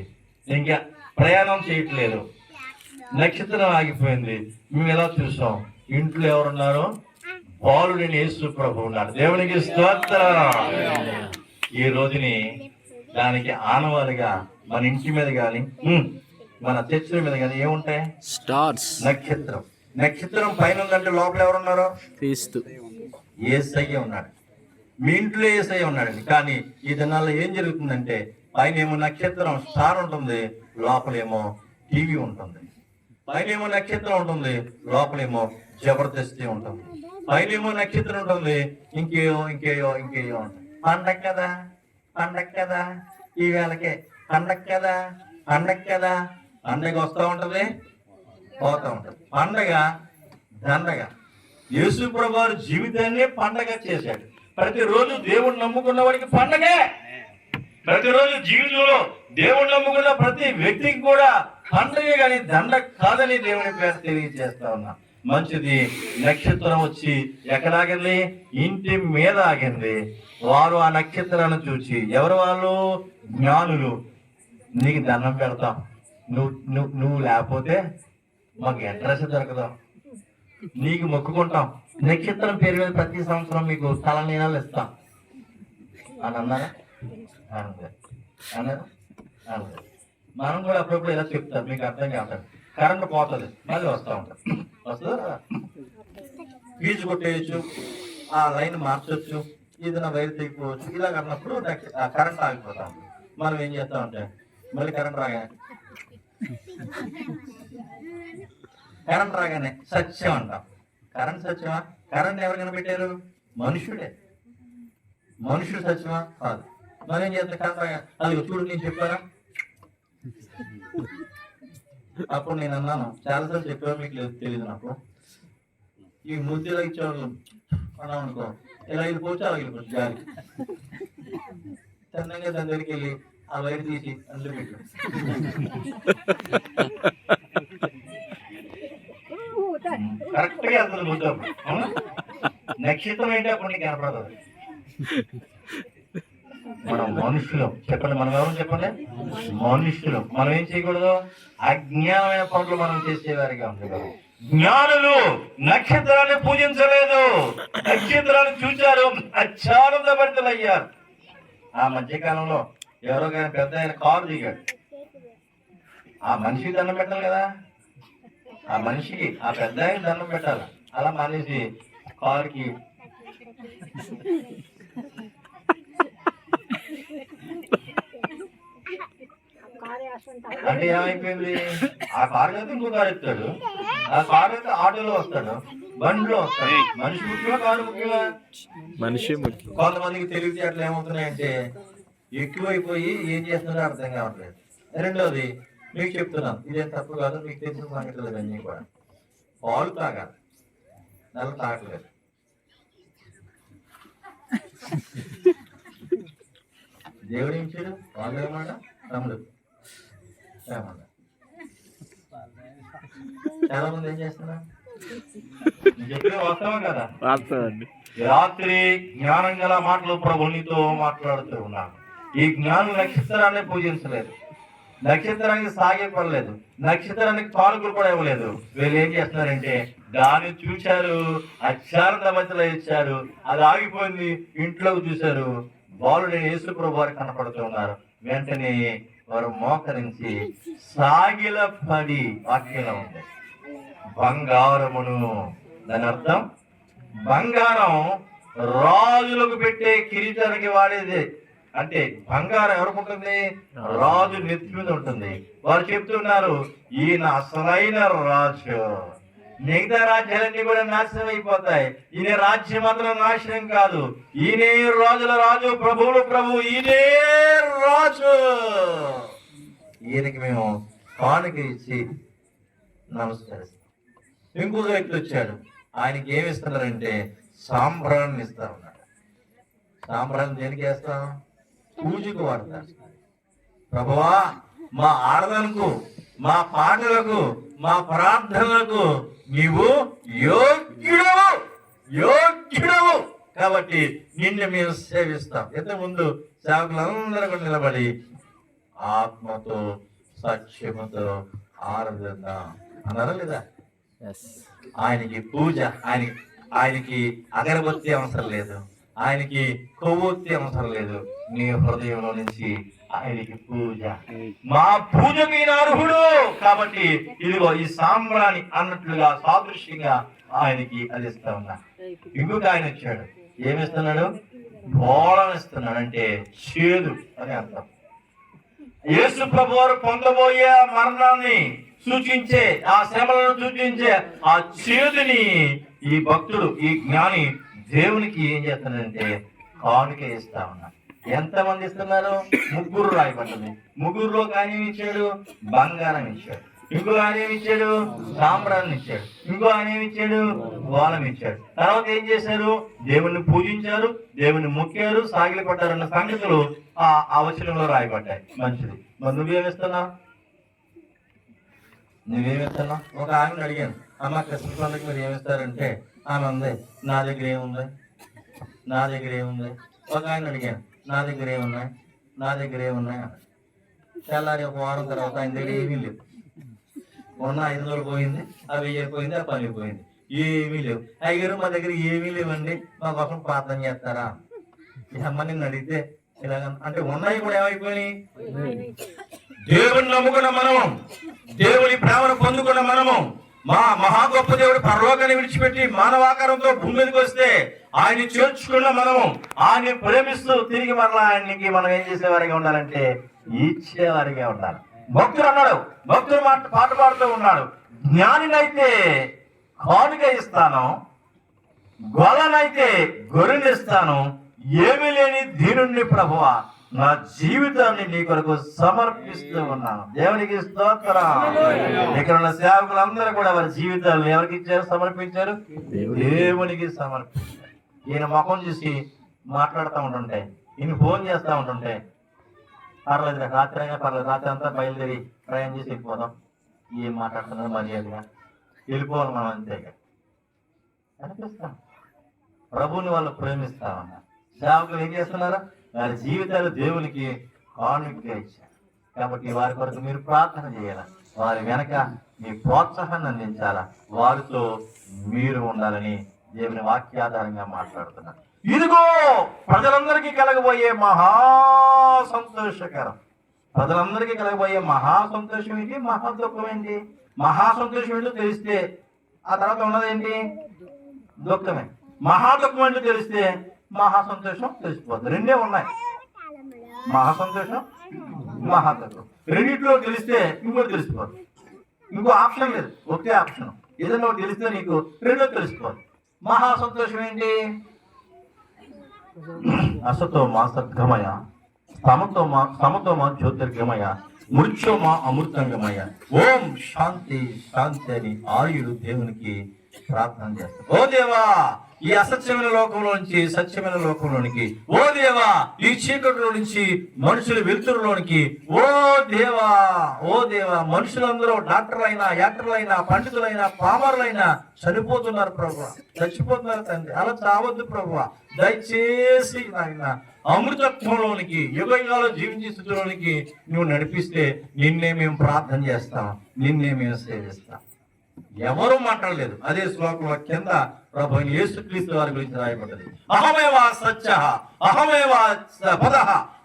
ఇంకా ప్రయాణం చేయట్లేదు. నక్షత్రం ఆగిపోయింది. మేము ఎలా చూసాం? ఇంట్లో ఎవరున్నారు? బాలుడైన యేసు ప్రభు ఉన్నాడు. దేవునికి స్తోత్రం. ఈ రోజుని దానికి ఆనవాలుగా మన ఇంటి మీద గాని, మన చర్చిల మీద గాని ఏముంటాయి? స్టార్స్. నక్షత్రం పైన ఉందంటే లోపల ఎవరున్నారు? యేసయ్య ఉన్నాడు. మీ ఇంట్లో యేసయ్య ఉన్నాడండి. కానీ ఈ దినాల్లో ఏం జరుగుతుందంటే పైన ఏమో నక్షత్రం స్టార్ ఉంటుంది, లోపలేమో టీవీ ఉంటుంది. పైనేమో నక్షత్రం ఉంటుంది, లోపలేమో జబర్దస్తి ఉంటుంది. పైనేమో నక్షత్రం ఉంటుంది, ఇంకేయో ఉంటుంది. పండగ కదా ఈ వేళకే పండగ కదా పండగ వస్తూ ఉంటది, పోతా ఉంటది. దండగ. యేసు ప్రభువు జీవితాన్ని పండగ చేశాడు. ప్రతిరోజు దేవుడు నమ్ముకున్న వాడికి పండగే. ప్రతిరోజు జీవితంలో దేవుడు నమ్ముకున్న ప్రతి వ్యక్తికి కూడా పండగే, కానీ దండగ కాదని దేవుని పేరు తెలియజేస్తా ఉన్నా. మంచిది. నక్షత్రం వచ్చి ఎక్కడ ఆగింది? ఇంటి మీద ఆగింది. వారు ఆ నక్షత్రాన్ని చూచి, ఎవరు వాళ్ళు? జ్ఞానులు. నీకు దండం పెడతాం, నువ్వు లేకపోతే మాకు అడ్రస్ దొరకదు, నీకు మొక్కుకుంటాం, నక్షత్రం పేరు మీద ప్రతి సంవత్సరం మీకు స్థల నీళ్ళు ఇస్తాం అని అన్నారా? అన్నారు. మనం కూడా అప్పుడప్పుడు ఇలా చెప్తాం, మీకు అర్థం కాదు. కరెంట్ పోతుంది, మళ్ళీ వస్తూ ఉంటాం. వస్తుందా? ఫీజు కొట్టేయచ్చు, ఆ లైన్ మార్చొచ్చు, ఏదైనా వైర్ తెగిపోవచ్చు. ఇలా అన్నప్పుడు కరెంట్ ఆగిపోతాం. మనం ఏం చేస్తామంటే మళ్ళీ కరెంట్ రాగానే సత్యం అంటాం. కరెంట్ సత్యమా? కరెంట్ ఎవరు కనిపెట్టారు? మనుషుడే. మనుషుడు సత్యమా? కాదు. మనం ఏం చేస్తాం? కరెంట్ అది చూడు, నేను చెప్పారా? అప్పుడు నేను అన్నాను, చాలాసార్లు చెప్పాను, మీకు తెలియదు. నాకు ఈ ముద్దులో ఇచ్చేవాళ్ళు అన్నాం అనుకో, ఇలా వెళ్ళిపోవచ్చు, అలా వెళ్ళిపోవచ్చు గాలి. చందంగా దాని దగ్గరికి వెళ్ళి ఆ వైర్ తీసి అందులో పెట్టు. కరెక్ట్ గా వెళ్తుంది ముద్దు. నక్షత్రం ఏంటో అప్పుడు నీకు కనపడదు. మనం మనుషులం. చెప్పండి, మనం ఎవరు చెప్పండి? మనుషులం. మనం ఏం చేయకూడదు? అజ్ఞానమైన పనులు మనం చేసేవారిగా ఉండగలం. జ్ఞానులు నక్షత్రాన్ని పూజించలేదు, నక్షత్రాన్ని చూచారు, అత్యానందభరితులయ్యారు. ఆ మధ్యకాలంలో ఎవరో కానీ పెద్ద ఆయన కారు దిగాడు. ఆ మనిషికి దండం పెట్టాలి కదా, ఆ మనిషికి ఆ పెద్ద ఆయన దండం పెట్టాలి. అలా మానేసి కారుకి అంటే ఏమైపోయింది? ఆ కారు అయితే ఇంకో కారు ఎత్తాడు, ఆ కారు అయితే ఆటోలో వస్తాడు, బండిలో వస్తాడు. మనిషి ముఖ్యమా కారు ముఖ్యమా? మనిషి ముఖ్యం. కొంతమందికి తెలివితేటలు ఏమవుతున్నాయంటే ఎక్కువైపోయి ఏం చేస్తున్నారో అర్థం కావట్లేదు. రెండోది మీకు చెప్తున్నాను, ఇదేం తప్పు కాదు, మీకు తెలిసిన సంగతులు ఇవన్నీ కూడా. పాలు తాగాలి, నెల తాగట్లేదు. దేవుడు ఏం చేయడు? పాలు ఏమన్నా తమ్ముడు ఏమన్నా. చాలా మంది ఏం చేస్తున్నారు? చెప్పే వాస్తవం కదా. రాత్రి జ్ఞానం గల మాటలు ప్రభు నీతో మాట్లాడుతూ ఉన్నాను. ఈ జ్ఞానం నక్షత్రాన్ని పూజించలేదు, నక్షత్రానికి సాగే పడలేదు, నక్షత్రానికి పాలకులు కూడా ఇవ్వలేదు. వీళ్ళు ఏం చేస్తున్నారంటే దాన్ని చూశారు, అత్యానంద మధ్యలో ఇచ్చారు, అది ఆగిపోయింది. ఇంట్లోకి చూశారు, బాలుడైన యేసు ప్రభు వారు కనపడుతూ ఉన్నారు. వెంటనే వారు మోకరించి సాగిల పడి, వాక్యంలో ఉంది బంగారమును. దాని అర్థం బంగారం రాజులకు పెట్టే కిరీటానికి వాడేది. అంటే బంగారం ఎవరికి ఉంటుంది? రాజు నెత్తి మీద ఉంటుంది. వారు చెప్తున్నారు ఈయన అసలైన రాజు, మిగతా రాజ్యాలన్నీ కూడా నాశనం అయిపోతాయి, ఈయన రాజ్యం మాత్రం నాశనం కాదు. ఈయనే రాజుల రాజు, ప్రభువులు ప్రభు, ఈయనే రాజు. ఈయనకి మేము కానుక ఇచ్చి నమస్కరిస్తాం. ఇంకొక వ్యక్తి వచ్చాడు, ఆయనకి ఏమి ఇస్తున్నారంటే సాంబ్రాన్ని ఇస్తా ఉన్నాడు. సాంబ్రాన్ని దేనికి వేస్తాం? పూజకు వాడతారు. ప్రభువా, మా ఆరాధనకు, మా పాటలకు, మా ప్రార్థనలకు నీవు యోగ్యుడవు, యోగ్యుడవు కాబట్టి నిన్ను మేము సేవిస్తాం. ఇంతకుముందు సేవకులందరూ కూడా నిలబడి ఆత్మతో సత్యముతో ఆరాధిద్దాం అన్నారా లేదా? ఆయనకి పూజ, ఆయనకి అగరబత్తి అవసరం లేదు, ఆయనకి కొవ్వొత్తి అవసరం లేదు. నీ హృదయంలో నుంచి ఆయనకి పూజ. మా పూజకి ఈయన అర్హుడు కాబట్టి ఇదిగో ఈ సాంబ్రాణి అన్నట్లుగా సాదృశ్యంగా ఆయనకి అది ఇస్తా ఉన్నా. ఇంకొక ఆయన వచ్చాడు, ఏమిస్తున్నాడు? బోళం ఇస్తున్నాడు. అంటే చేదు అని అర్థం. యేసు ప్రభు వారు పొందబోయే మరణాన్ని సూచించే, ఆ శ్రమలను సూచించే ఆ చేదుని ఈ భక్తుడు, ఈ జ్ఞాని దేవునికి ఏం చేస్తున్నాడంటే కానుక ఇస్తా ఉన్నా. ఎంతమంది ఇస్తున్నారు? ముగ్గురు రాయబడ్డది. ముగ్గురులో ఆయన ఏమి ఇచ్చాడు? బంగారం ఇచ్చాడు. ఇంకో ఆయన ఏమి ఇచ్చాడు? సాంబ్రాన్ని ఇచ్చాడు. ఇంకో ఆయన ఏమి ఇచ్చాడు? గోళం ఇచ్చాడు. తర్వాత ఏం చేశారు? దేవుణ్ణి పూజించారు, దేవుణ్ణి మొక్కారు, సాగిలి పడ్డారు అన్న సంగతులు ఆ వచనంలో రాయబడ్డాయి. మంచిది. మరి నువ్వేమిస్తున్నావు? నువ్వేమిస్తున్నావు? ఒక ఆమెను అడిగాను, అమ్మ క్రిస్మస్ వాళ్ళకి మీరు ఏమిస్తారంటే ఆమె ఉంది, నా దగ్గర ఏముంది, నా దగ్గర ఏముంది. ఒక ఆయన అడిగాను, నా దగ్గర ఏమున్నాయి, నా దగ్గర ఏమున్నాయి. తెల్లారి ఒక వారం తర్వాత ఆయన దగ్గర ఏమీ లేవు. ఉన్న 500 పోయింది, ఆ 1000 పోయింది, ఆ 10 పోయింది, ఏమీ లేవు. అయ్యారు మా దగ్గర ఏమీ లేవండి, మా కోసం ప్రార్థన చేస్తారా? ఈ అమ్మ నిన్ను అడిగితే ఇలాగ అంటే ఉన్నాయి కూడా ఏమైపోయినాయి? దేవుని నమ్ముకున్న మనము, దేవుని ప్రేమను పొందుకున్న మనము, మా మహా గొప్ప దేవుడు పరలోకాన్ని విడిచిపెట్టి మానవాకారంతో భూమి మీదకి వస్తే ఆయన్ని చేర్చుకున్న మనము, ఆయన్ని ప్రేమిస్తూ తిరిగి మరలా ఆయనకి మనం ఏం చేసేవారిగా ఉండాలంటే ఇచ్చేవారిగా ఉండాలి. భక్తుడు అన్నాడు, భక్తుడు పాట పాడుతూ ఉన్నాడు, జ్ఞానినైతే కానుక ఇస్తాను, గొల్లనైతే గొర్రెనిస్తాను, ఏమీ లేని దీనుణ్ణి ప్రభువా, నా జీవితాన్ని నీ కొరకు సమర్పిస్తూ ఉన్నాను. దేవునికి స్తోత్రం. ఇక్కడ ఉన్న సేవకులందరూ కూడా వారి జీవితాలను ఎవరికి ఇచ్చారు? సమర్పించారు, దేవునికి సమర్పించారు. ఈయన ముఖం చూసి మాట్లాడుతూ ఉంటుంటే, ఈయన ఫోన్ చేస్తూ ఉంటుంటే పర్లేదు, రాత్రి అయినా పర్లేదు, రాత్రి అంతా బయలుదేరి ప్రయాణం చేసి వెళ్ళిపోదాం, ఏం మాట్లాడుతున్నారు మర్యాదగా వెళ్ళిపోవాలి మనం, అంతేగా అనిపిస్తాం. ప్రభువుని వాళ్ళు ప్రేమిస్తా ఉన్నారు. సేవకులు ఏం చేస్తున్నారు? వారి జీవితాలు దేవునికి కానుకగా ఇచ్చారు. కాబట్టి వారి కొరకు మీరు ప్రార్థన చేయాలా, వారి వెనక మీ ప్రోత్సాహాన్ని అందించాలా, వారితో మీరు ఉండాలని దేవుని వాక్యాధారంగా మాట్లాడుతున్నారు. ఇదిగో ప్రజలందరికీ కలగబోయే మహా సంతోషకరం. ప్రజలందరికీ కలగబోయే మహా సంతోషం ఏంటి? మహా దుఃఖం ఏంటి? మహా సంతోషం ఏంటో తెలిస్తే ఆ తర్వాత ఉన్నదేంటి? దుఃఖమే. మహా దుఃఖం ఏంటో తెలిస్తే మహా సంతోషం తెలిసిపోతుంది. రెండే ఉన్నాయి, మహా సంతోషం, మహా దుఃఖం. రెండింటిలో తెలిస్తే ఇంకోటి తెలిసిపోతుంది. ఇంకో ఆప్షన్ లేదు, ఒకే ఆప్షన్. ఏదైనా ఒకటి తెలిస్తే నీకు రెండో తెలిసిపోతుంది. మహా సంతోషం ఏంటి? అసతోమా సద్గమయ, సమతోమా జ్యోతిర్గమయ, మృత్యోమా అమృతంగమయ. ఓం శాంతి శాంతి అని ఆయుడు దేవునికి ప్రార్థన చేస్తారు. ఓ దేవా, ఈ అసత్యమైన లోకంలో నుంచి సత్యమైన లోకంలోనికి, ఓ దేవా ఈ చీకటిలో నుంచి మనుషుల వెలుతురులోనికి, ఓ దేవా, ఓ దేవా, మనుషులందరూ డాక్టర్లైనా, యాక్టర్లైనా, పండితులైనా, పామరులైనా చనిపోతున్నారు ప్రభువా, చచ్చిపోతున్నారు తండ్రి. అలా చావద్దు ప్రభువా, దయచేసి నాయన అమృతత్వంలోనికి, యుగయుగాలు జీవించే స్థితిలోనికి నువ్వు నడిపిస్తే నిన్నే మేము ప్రార్థన చేస్తాం, నిన్నే మేము సేవిస్తాం. ఎవరు మాట్లాడలేదు. అదే శ్లోకంలో కింద ప్రభు యేసుక్రీస్తు వారి గురించి రాయబడ్డది. అహమేవా సత్య, అహమేవా పద,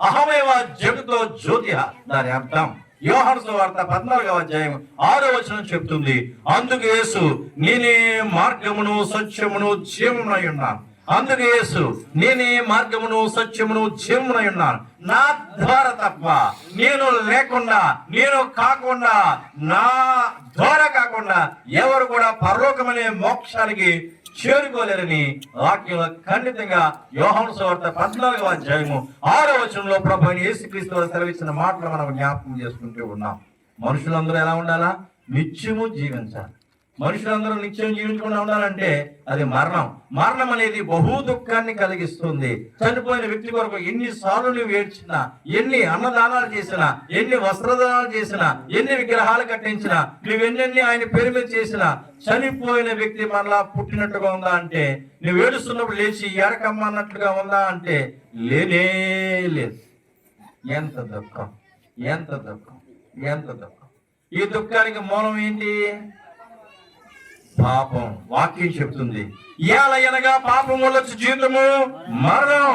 అహమేవా జగతో జ్యోతిః. దాని అర్థం యోహాను సువార్త 14వ అధ్యాయం 6వ వచనం చెప్తుంది. అందుకు యేసు నేనే మార్గమును సత్యమును జీవమునై ఉన్నాను. అందుకు యేసు నేనే మార్గమును సత్యమును జీవమునై ఉన్నాను. నా ద్వారా తప్ప, నేను లేకుండా, నేను కాకుండా, నా ద్వారా కాకుండా ఎవరు కూడా పరలోకమనే మోక్షానికి చేరుకోలేరని వాక్యంలో ఖండితంగా యోహాను సువార్త 14వ అధ్యాయము 6వ వచనంలో ప్రభు అయిన యేసుక్రీస్తు వారు సెలవిచ్చిన మాటలు మనం జ్ఞాపకం చేసుకుంటూ ఉన్నాం. మనుషులందరూ ఎలా ఉండాలా? నిత్యము జీవించాలి. మనుషులందరూ నిత్యం జీవించకుండా ఉండాలంటే అది మరణం. మరణం అనేది బహు దుఃఖాన్ని కలిగిస్తుంది. చనిపోయిన వ్యక్తి కొరకు ఎన్నిసార్లు నువ్వు ఏడ్చినా, ఎన్ని అన్నదానాలు చేసినా, ఎన్ని వస్త్రదానాలు చేసినా, ఎన్ని విగ్రహాలు కట్టించినా, నువ్వెన్నెన్ని ఆయన పేరు మీద చేసినా, చనిపోయిన వ్యక్తి మరలా పుట్టినట్టుగా ఉందా అంటే, నువ్వు ఏడుస్తున్నప్పుడు లేచి ఏడకమ్మన్నట్లుగా ఉందా అంటే లేనే లేదు. ఎంత దుఃఖం, ఎంత దుఃఖం, ఎంత దుఃఖం. ఈ దుఃఖానికి మూలం ఏంటి? పాపం. వాక్యం చెప్తుంది, ఏలయనగా పాపం వల్ల జీవితము మరణం,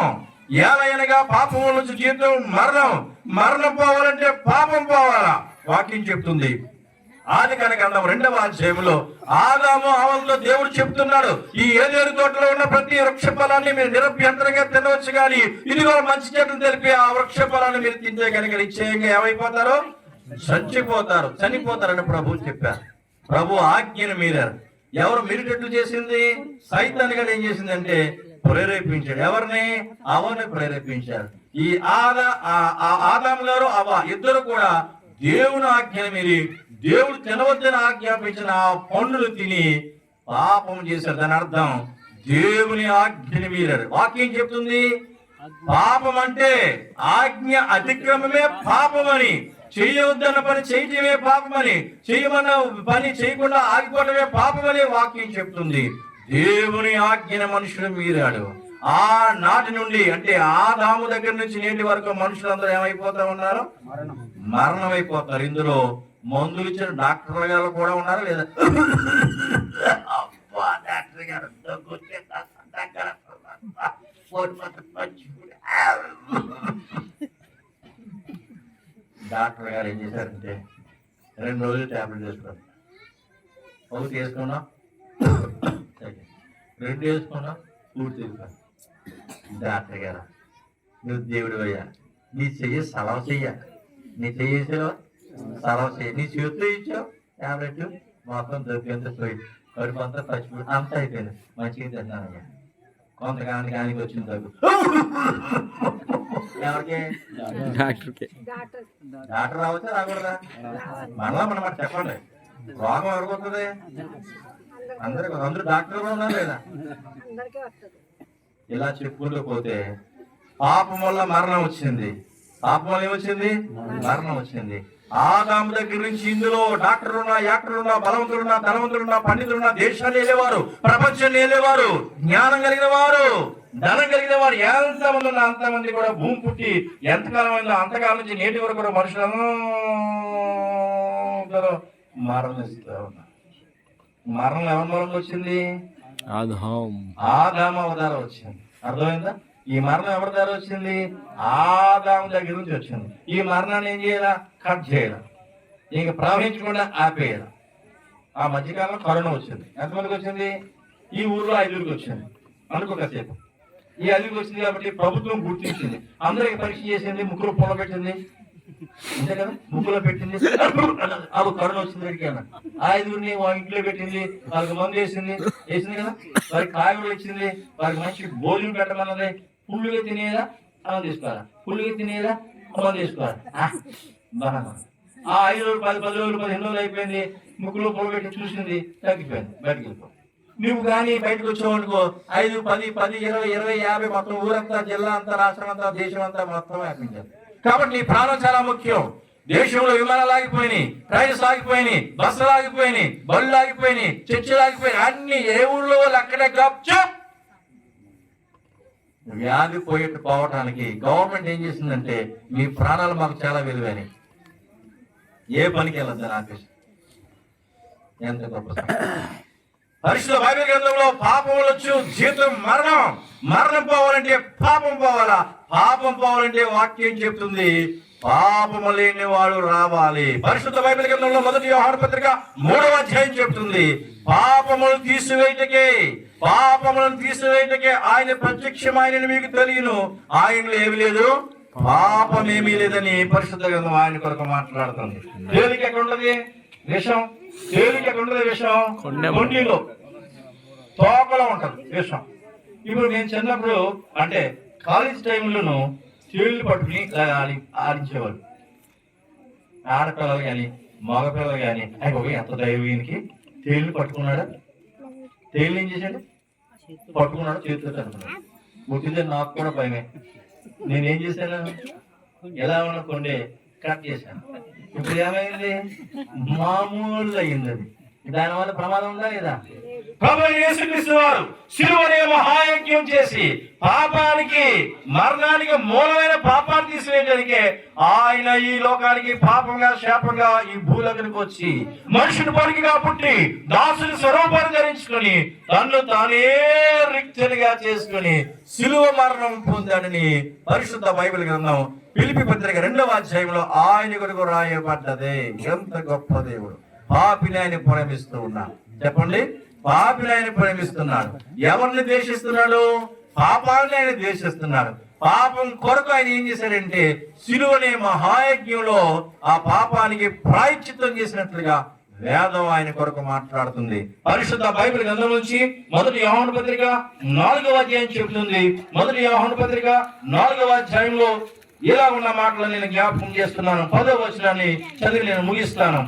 ఏలయనగా పాపం వల్ల జీవితం మరణం. మరణం పోవాలంటే పాపం పోవాలా? వాక్యం చెప్తుంది. ఆదికాండ గ్రంథం 2వ అధ్యాయంలో ఆదాము హవ్వలతో దేవుడు చెప్తున్నాడు, ఈ ఏదేరు తోటలో ఉన్న ప్రతి వృక్ష ఫలాన్ని మీరు నిరభ్యంతరంగా తినవచ్చు, కానీ ఇదిగో మంచి చెట్లు తెలిపి ఆ వృక్ష ఫలాన్ని మీరు తింటే కనుక నిశ్చయంగా ఏమైపోతారు? చచ్చిపోతారు, చనిపోతారని ప్రభు చెప్పారు. ప్రభు ఆజ్ఞను మీరారు. ఎవరు మీరేటట్లు చేసింది? సైతాన్ గారు ఏం చేసిందంటే ప్రేరేపించాడు. ఎవరిని? అవ్వని ప్రేరేపించారు. ఈ ఆదాము గారు అవ్వ ఇద్దరు కూడా దేవుని ఆజ్ఞను మీరి, దేవుడు తినవద్దని ఆజ్ఞాపించిన ఆ పండులు తిని పాపం చేశారు. దాని అర్థం దేవుని ఆజ్ఞని మీరారు. వాక్యం చెప్తుంది, పాపం అంటే ఆజ్ఞ అతిక్రమమే పాపమని, చేయవద్దన్న పని చేయటమే పాపమని, చేయమన్న పని చేయకుండా ఆగిపోవడమే పాపమని వాక్యం చెప్తుంది. దేవుని ఆజ్ఞన మనుషుడు మీరాడు. ఆ నాటి నుండి అంటే ఆదాము దగ్గర నుంచి నేటి వరకు మనుషులందరూ ఏమైపోతా ఉన్నారు? మరణం అయిపోతారు. ఇందులో మందులు ఇచ్చిన డాక్టర్ల గారు కూడా ఉన్నారు. లేదా డాక్టర్ గారు డాక్టర్ గారు ఏం చేశారంటే 2 రోజులు ట్యాబ్లెట్ వేసుకున్నాం. ఒకటి వేసుకున్నాం, 2 వేసుకున్నాం, పూర్తి వేసుకున్నాం. డాక్టర్ గారు నువ్వు దేవుడు అయ్యా, నీ చెయ్యి సలవ చెయ్య, నీ చెయ్యేసావు సలవ చెయ్యి, నీ చేతితో ఇచ్చావు ట్యాబ్లెట్, మొత్తం దొరికేంత పోయి కడుపు అంతా పచ్చిపోయి అంతా అయిపోయింది. మంచిగా తిన్నానయ్యా, కొంతకాలానికి ఆయనకి వచ్చింది దగ్గు. ఎవరికి? డాక్టర్ రావచ్చా రాకూడదా? మళ్ళా మనం అటు చెప్పండి, రోగం ఎవరికి వస్తుంది? అందరూ డాక్టర్ ఉన్నారు లేదా? ఇలా చెప్పుకుంటూ పోతే పాపం వల్ల మరణం వచ్చింది. పాపం వల్ల ఏమొచ్చింది? మరణం వచ్చింది. ఆదాము దగ్గర నుంచి ఇందులో డాక్టర్లున్నా, యాక్టర్లున్నా, బలవంతులున్నా, ధనవంతులున్నా, పండితులున్నా, దేశాన్ని వెళ్ళేవారు, ప్రపంచాన్ని వెళ్ళేవారు, జ్ఞానం కలిగిన వారు, ధనం కలిగిన వారు ఎంతమంది ఉన్నా అంతమంది కూడా భూమి పుట్టి ఎంతకాలం అయిందో అంతకాలం నుంచి నేటి వరకు కూడా మనుషులందరూ మరణిస్తూ ఉన్నారు. మరణం ఎవరి మూలంగా వచ్చింది? ఆదాము అవతారం వచ్చింది. అర్థమైందా? ఈ మరణం ఎవరి ద్వారా వచ్చింది? ఆదాము దగ్గర నుంచి వచ్చింది. ఈ మరణాన్ని ఏం చేయాలా? కట్ చేయాల, ఇంక ప్రవహించకుండా ఆపేయాల. ఆ మధ్యకాలంలో కరోనా వచ్చింది. ఎంతమందికి వచ్చింది? ఈ ఊర్లో 5 వచ్చింది అనుకో కాసేపు. ఈ 5 వచ్చింది కాబట్టి ప్రభుత్వం గుర్తించింది, అందరికి పరీక్ష చేసింది, ముక్కులో పొల పెట్టింది, అంతే కదా, ముక్కులో పెట్టింది. అప్పుడు కరోనా వచ్చింది. అడిగాను ఆ 5 ఇంట్లో పెట్టింది, వాళ్ళకి మందు వేసింది కదా, వారికి కాయగూరలు ఇచ్చింది, వారికి మంచి భోజనం పెట్టమన్నది. పుల్లుగా తినేదా అన్నం తీసుకోవాలా, పుల్లుగా తినేదా అన్నం తీసుకోవాలి. ఆ 5 రోజులు 10 రోజులు 15 రోజులు అయిపోయింది, ముక్కులో పొల పెట్టి చూసింది, తగ్గిపోయింది, బయటకు వెళ్ళిపో. నువ్వు కానీ బయటకు వచ్చావు అనుకో, 5, 10, 20, 50 మొత్తం ఊరంతా, జిల్లా అంతా, రాష్ట్రం అంతా, దేశం అంతా మొత్తం వ్యాపించారు. కాబట్టి నీ ప్రాణం చాలా ముఖ్యం. దేశంలో విమానాలు ఆగిపోయినాయి, ట్రైన్స్ ఆగిపోయినాయి, బస్సులు ఆగిపోయినాయి, బళ్ళు ఆగిపోయినాయి, చర్చలు ఆగిపోయినాయి, అన్ని ఏ ఊళ్ళో అక్కడే గప్చుప్. వ్యాధి పోవటానికి గవర్నమెంట్ ఏం చేసిందంటే, మీ ప్రాణాలు మాకు చాలా విలువైనవి, ఏ పనికి వెళ్ళద్దని ఆపేసి. ఎంత గొప్ప పరిశుద్ధ బైబిల్ గ్రంథంలో పాపములొచ్చు జీతం మరణం. మరణం పోవాలంటే పాపం పోవాలా? పాపం పోవాలంటే వాక్యం చెప్తుంది పాపము లేని వాడు రావాలి. పరిశుద్ధ బైబిల్ గ్రంథంలో 1 యోహాను పత్రిక 3వ అధ్యాయం చెప్తుంది పాపములను తీసివేయటకే ఆయన ప్రత్యక్షమైన మీకు తెలియను, ఆయనలో ఏమి లేదు, పాపం ఏమీ లేదని పరిశుద్ధ గ్రంథం ఆయన కొరకు మాట్లాడుతుంది. తేలిక ఎక్కడ ఉండదు విషం, తేలిక ఎక్కడ ఉండదు విషం, కొండిలో తోకలో ఉంటది విషం. ఇప్పుడు నేను చిన్నప్పుడు అంటే కాలేజ్ టైంలోను తేళ్లు పట్టుకుని ఆడించేవాళ్ళు, ఆడపిల్లలు కానీ మగపిల్లలు కానీ. అయిపోయి ఎంత దైవీనికి తేళ్లు పట్టుకున్నాడా? తేళ్ళు ఏం చేశాడు? పట్టుకున్నాడు, చేతితో కనుక్కున్నాడు. పుట్టిందే నాకు కూడా భయమే. నేనేం చేశాను? ఎలా ఉన్నకుండే కట్ చేశాను. ఇప్పుడు ఏమైంది? మామూలు అయింది. అది దానివల్ల ప్రమాదం ఉందా లేదా? ప్రభువైన యేసుక్రీస్తు వారు శిలువనే మహాయజ్ఞం చేసి పాపానికి, మరణానికి మూలమైన పాపాన్ని తీసివేయడానికే ఆయన ఈ లోకానికి పాపంగా, శాపంగా ఈ భూలోకానికి వచ్చి మనుషుని పలికిగా పుట్టి దాసుని స్వరూపాన్ని ధరించుకొని తన్ను తానే రిక్తునిగా చేసుకుని శిలువ మరణం పొందాడని పరిశుద్ధ బైబిల్ గ్రంథం ఫిలిప్పీ పత్రిక 2వ అధ్యాయంలో ఆయన కొరకు రాయబడ్డదే. ఎంత గొప్ప దేవుడు! పాపిని ఆయన ప్రేమిస్తూ ఉన్నాడు. చెప్పండి, పాపిని ఆయన ప్రేమిస్తున్నాడు. ఎవరిని ద్వేషిస్తున్నాడు? పాపాన్ని ఆయన ద్వేషిస్తున్నాడు. పాపం కొరకు ఆయన ఏం చేశాడంటే శిలువనే మహాయజ్ఞంలో ఆ పాపానికి ప్రాయశ్చిత్తం చేసినట్లుగా వేదం ఆయన కొరకు మాట్లాడుతుంది. పరిశుద్ధ బైబిల్ గ్రంథం నుంచి 1 యోహాను పత్రిక 4వ అధ్యాయం చెబుతుంది. 1 యోహాను పత్రిక 4వ అధ్యాయంలో ఇలా ఉన్న మాటలు నేను జ్ఞాపకం చేస్తున్నాను. 10వ వచనాన్ని చదివి నేను ముగిస్తాను.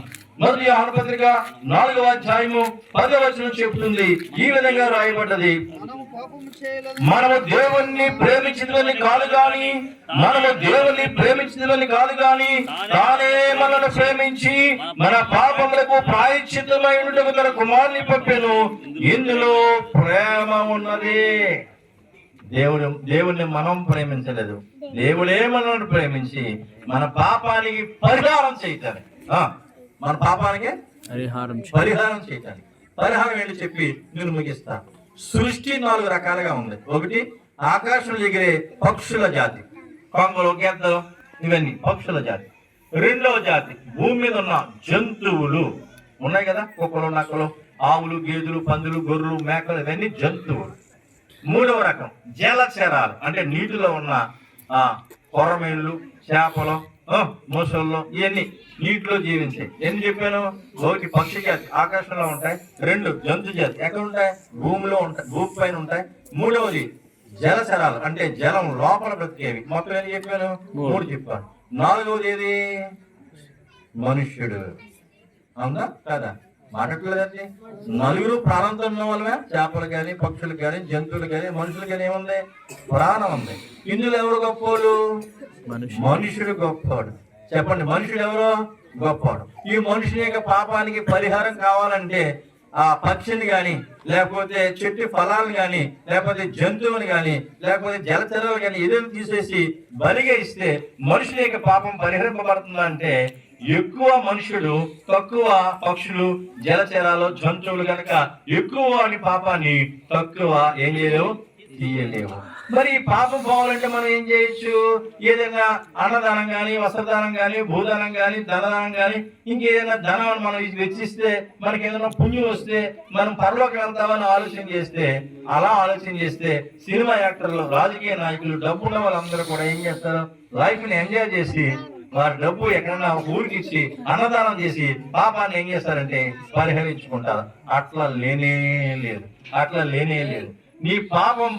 1 యోహాను పత్రిక 4వ అధ్యాయము 10వ వచనం చెబుతుంది, ఈ విధంగా రాయబడ్డది, మనము దేవుణ్ణి ప్రేమించదని కాదు గాని తానే మనల్ని ప్రేమించి మన పాపములకు ప్రాయశ్చిత్తమై ఉండుటకు తన కుమారుని పంపెను. ఇందులో ప్రేమ ఉన్నది. దేవుణ్ణి మనం ప్రేమించలేదు, దేవుడే మనల్ని ప్రేమించి మన పాపానికి పరిహారం చేయటానికి, మన పాపానికి పరిహారం చేయటానికి. పరిహారం ఏంటి చెప్పి నేను ముగిస్తా. సృష్టి 4 రకాలుగా ఉంది. ఒకటి ఆకాశంలో ఎగిరే పక్షుల జాతి, కొంగలు, గెద్దలు, ఇవన్నీ పక్షుల జాతి. 2వ జాతి భూమి మీద ఉన్న జంతువులు ఉన్నాయి కదా, కుక్కలు, నక్కలు, ఆవులు, గేదెలు, పందులు, గొర్రెలు, మేకలు, ఇవన్నీ జంతువులు. 3వ రకం జలచరాలు, అంటే నీటిలో ఉన్న కొర్రమేళ్ళు, చేపలు, మొసళ్ళు, ఇవన్నీ నీటిలో జీవించాయి. ఎన్ని చెప్పాను? 1 పక్షి జాతి ఆకాశంలో ఉంటాయి, 2 జంతు జాతి ఎక్కడ ఉంటాయి? భూమిలో ఉంటాయి, భూమి పైన ఉంటాయి. 3వది జలచరాలు, అంటే జలం లోపల బ్రతికేవి. మొత్తం ఏం చెప్పాను? 3 చెప్పాను. 4వది ఏది? మనుష్యుడు. అవునా కదా? మాట్లాడలేదండి. 4 ప్రాణంతో ఉన్న వాళ్ళమే. చేపలు కానీ, పక్షులు కానీ, జంతువులు కానీ, మనుషులు కానీ ఏముంది? ప్రాణం ఉంది. ఇందులో ఎవరు గొప్పోడు? మనుషుడు గొప్పవాడు. చెప్పండి, మనుషుడు ఎవరు? గొప్పవాడు. ఈ మనుషుని యొక్క పాపానికి పరిహారం కావాలంటే ఆ పక్షిని గాని, లేకపోతే చెట్టు ఫలాలను గాని, లేకపోతే జంతువుని గాని, లేకపోతే జలచరాలు గాని ఏదైనా తీసేసి బలిగా ఇస్తే మనుషుని యొక్క పాపం పరిహరింపబడుతుందా అంటే ఎక్కువ మనుషుడు తక్కువ పక్షులు జలచరాలు జంతువులు కనుక ఎక్కువ వాడి పాపాన్ని తక్కువ ఏం చేయలేవు, తీయలేవు. మరి ఈ పాపం పోవాలంటే మనం ఏం చేయొచ్చు? ఏదైనా అన్నదానం గాని, వస్త్రదానం గాని, భూదానం గాని, ధనదానం గాని, ఇంకేదైనా ధనం మనం వెచ్చిస్తే మనకి ఏదైనా పుణ్యం వస్తే మనం పరలోకి వెళ్తామని ఆలోచన చేస్తే, అలా ఆలోచన చేస్తే సినిమా యాక్టర్లు, రాజకీయ నాయకులు, డబ్బున్న వాళ్ళందరూ కూడా ఏం చేస్తారు? లైఫ్ ని ఎంజాయ్ చేసి వారి డబ్బు ఎక్కడన్నా ఒక ఊరికి ఇచ్చి అన్నదానం చేసి పాపాన్ని ఏం చేస్తారంటే పరిహరించుకుంటారు. అట్లా లేనే లేదు, అట్లా లేనే లేదు. నీ పాపం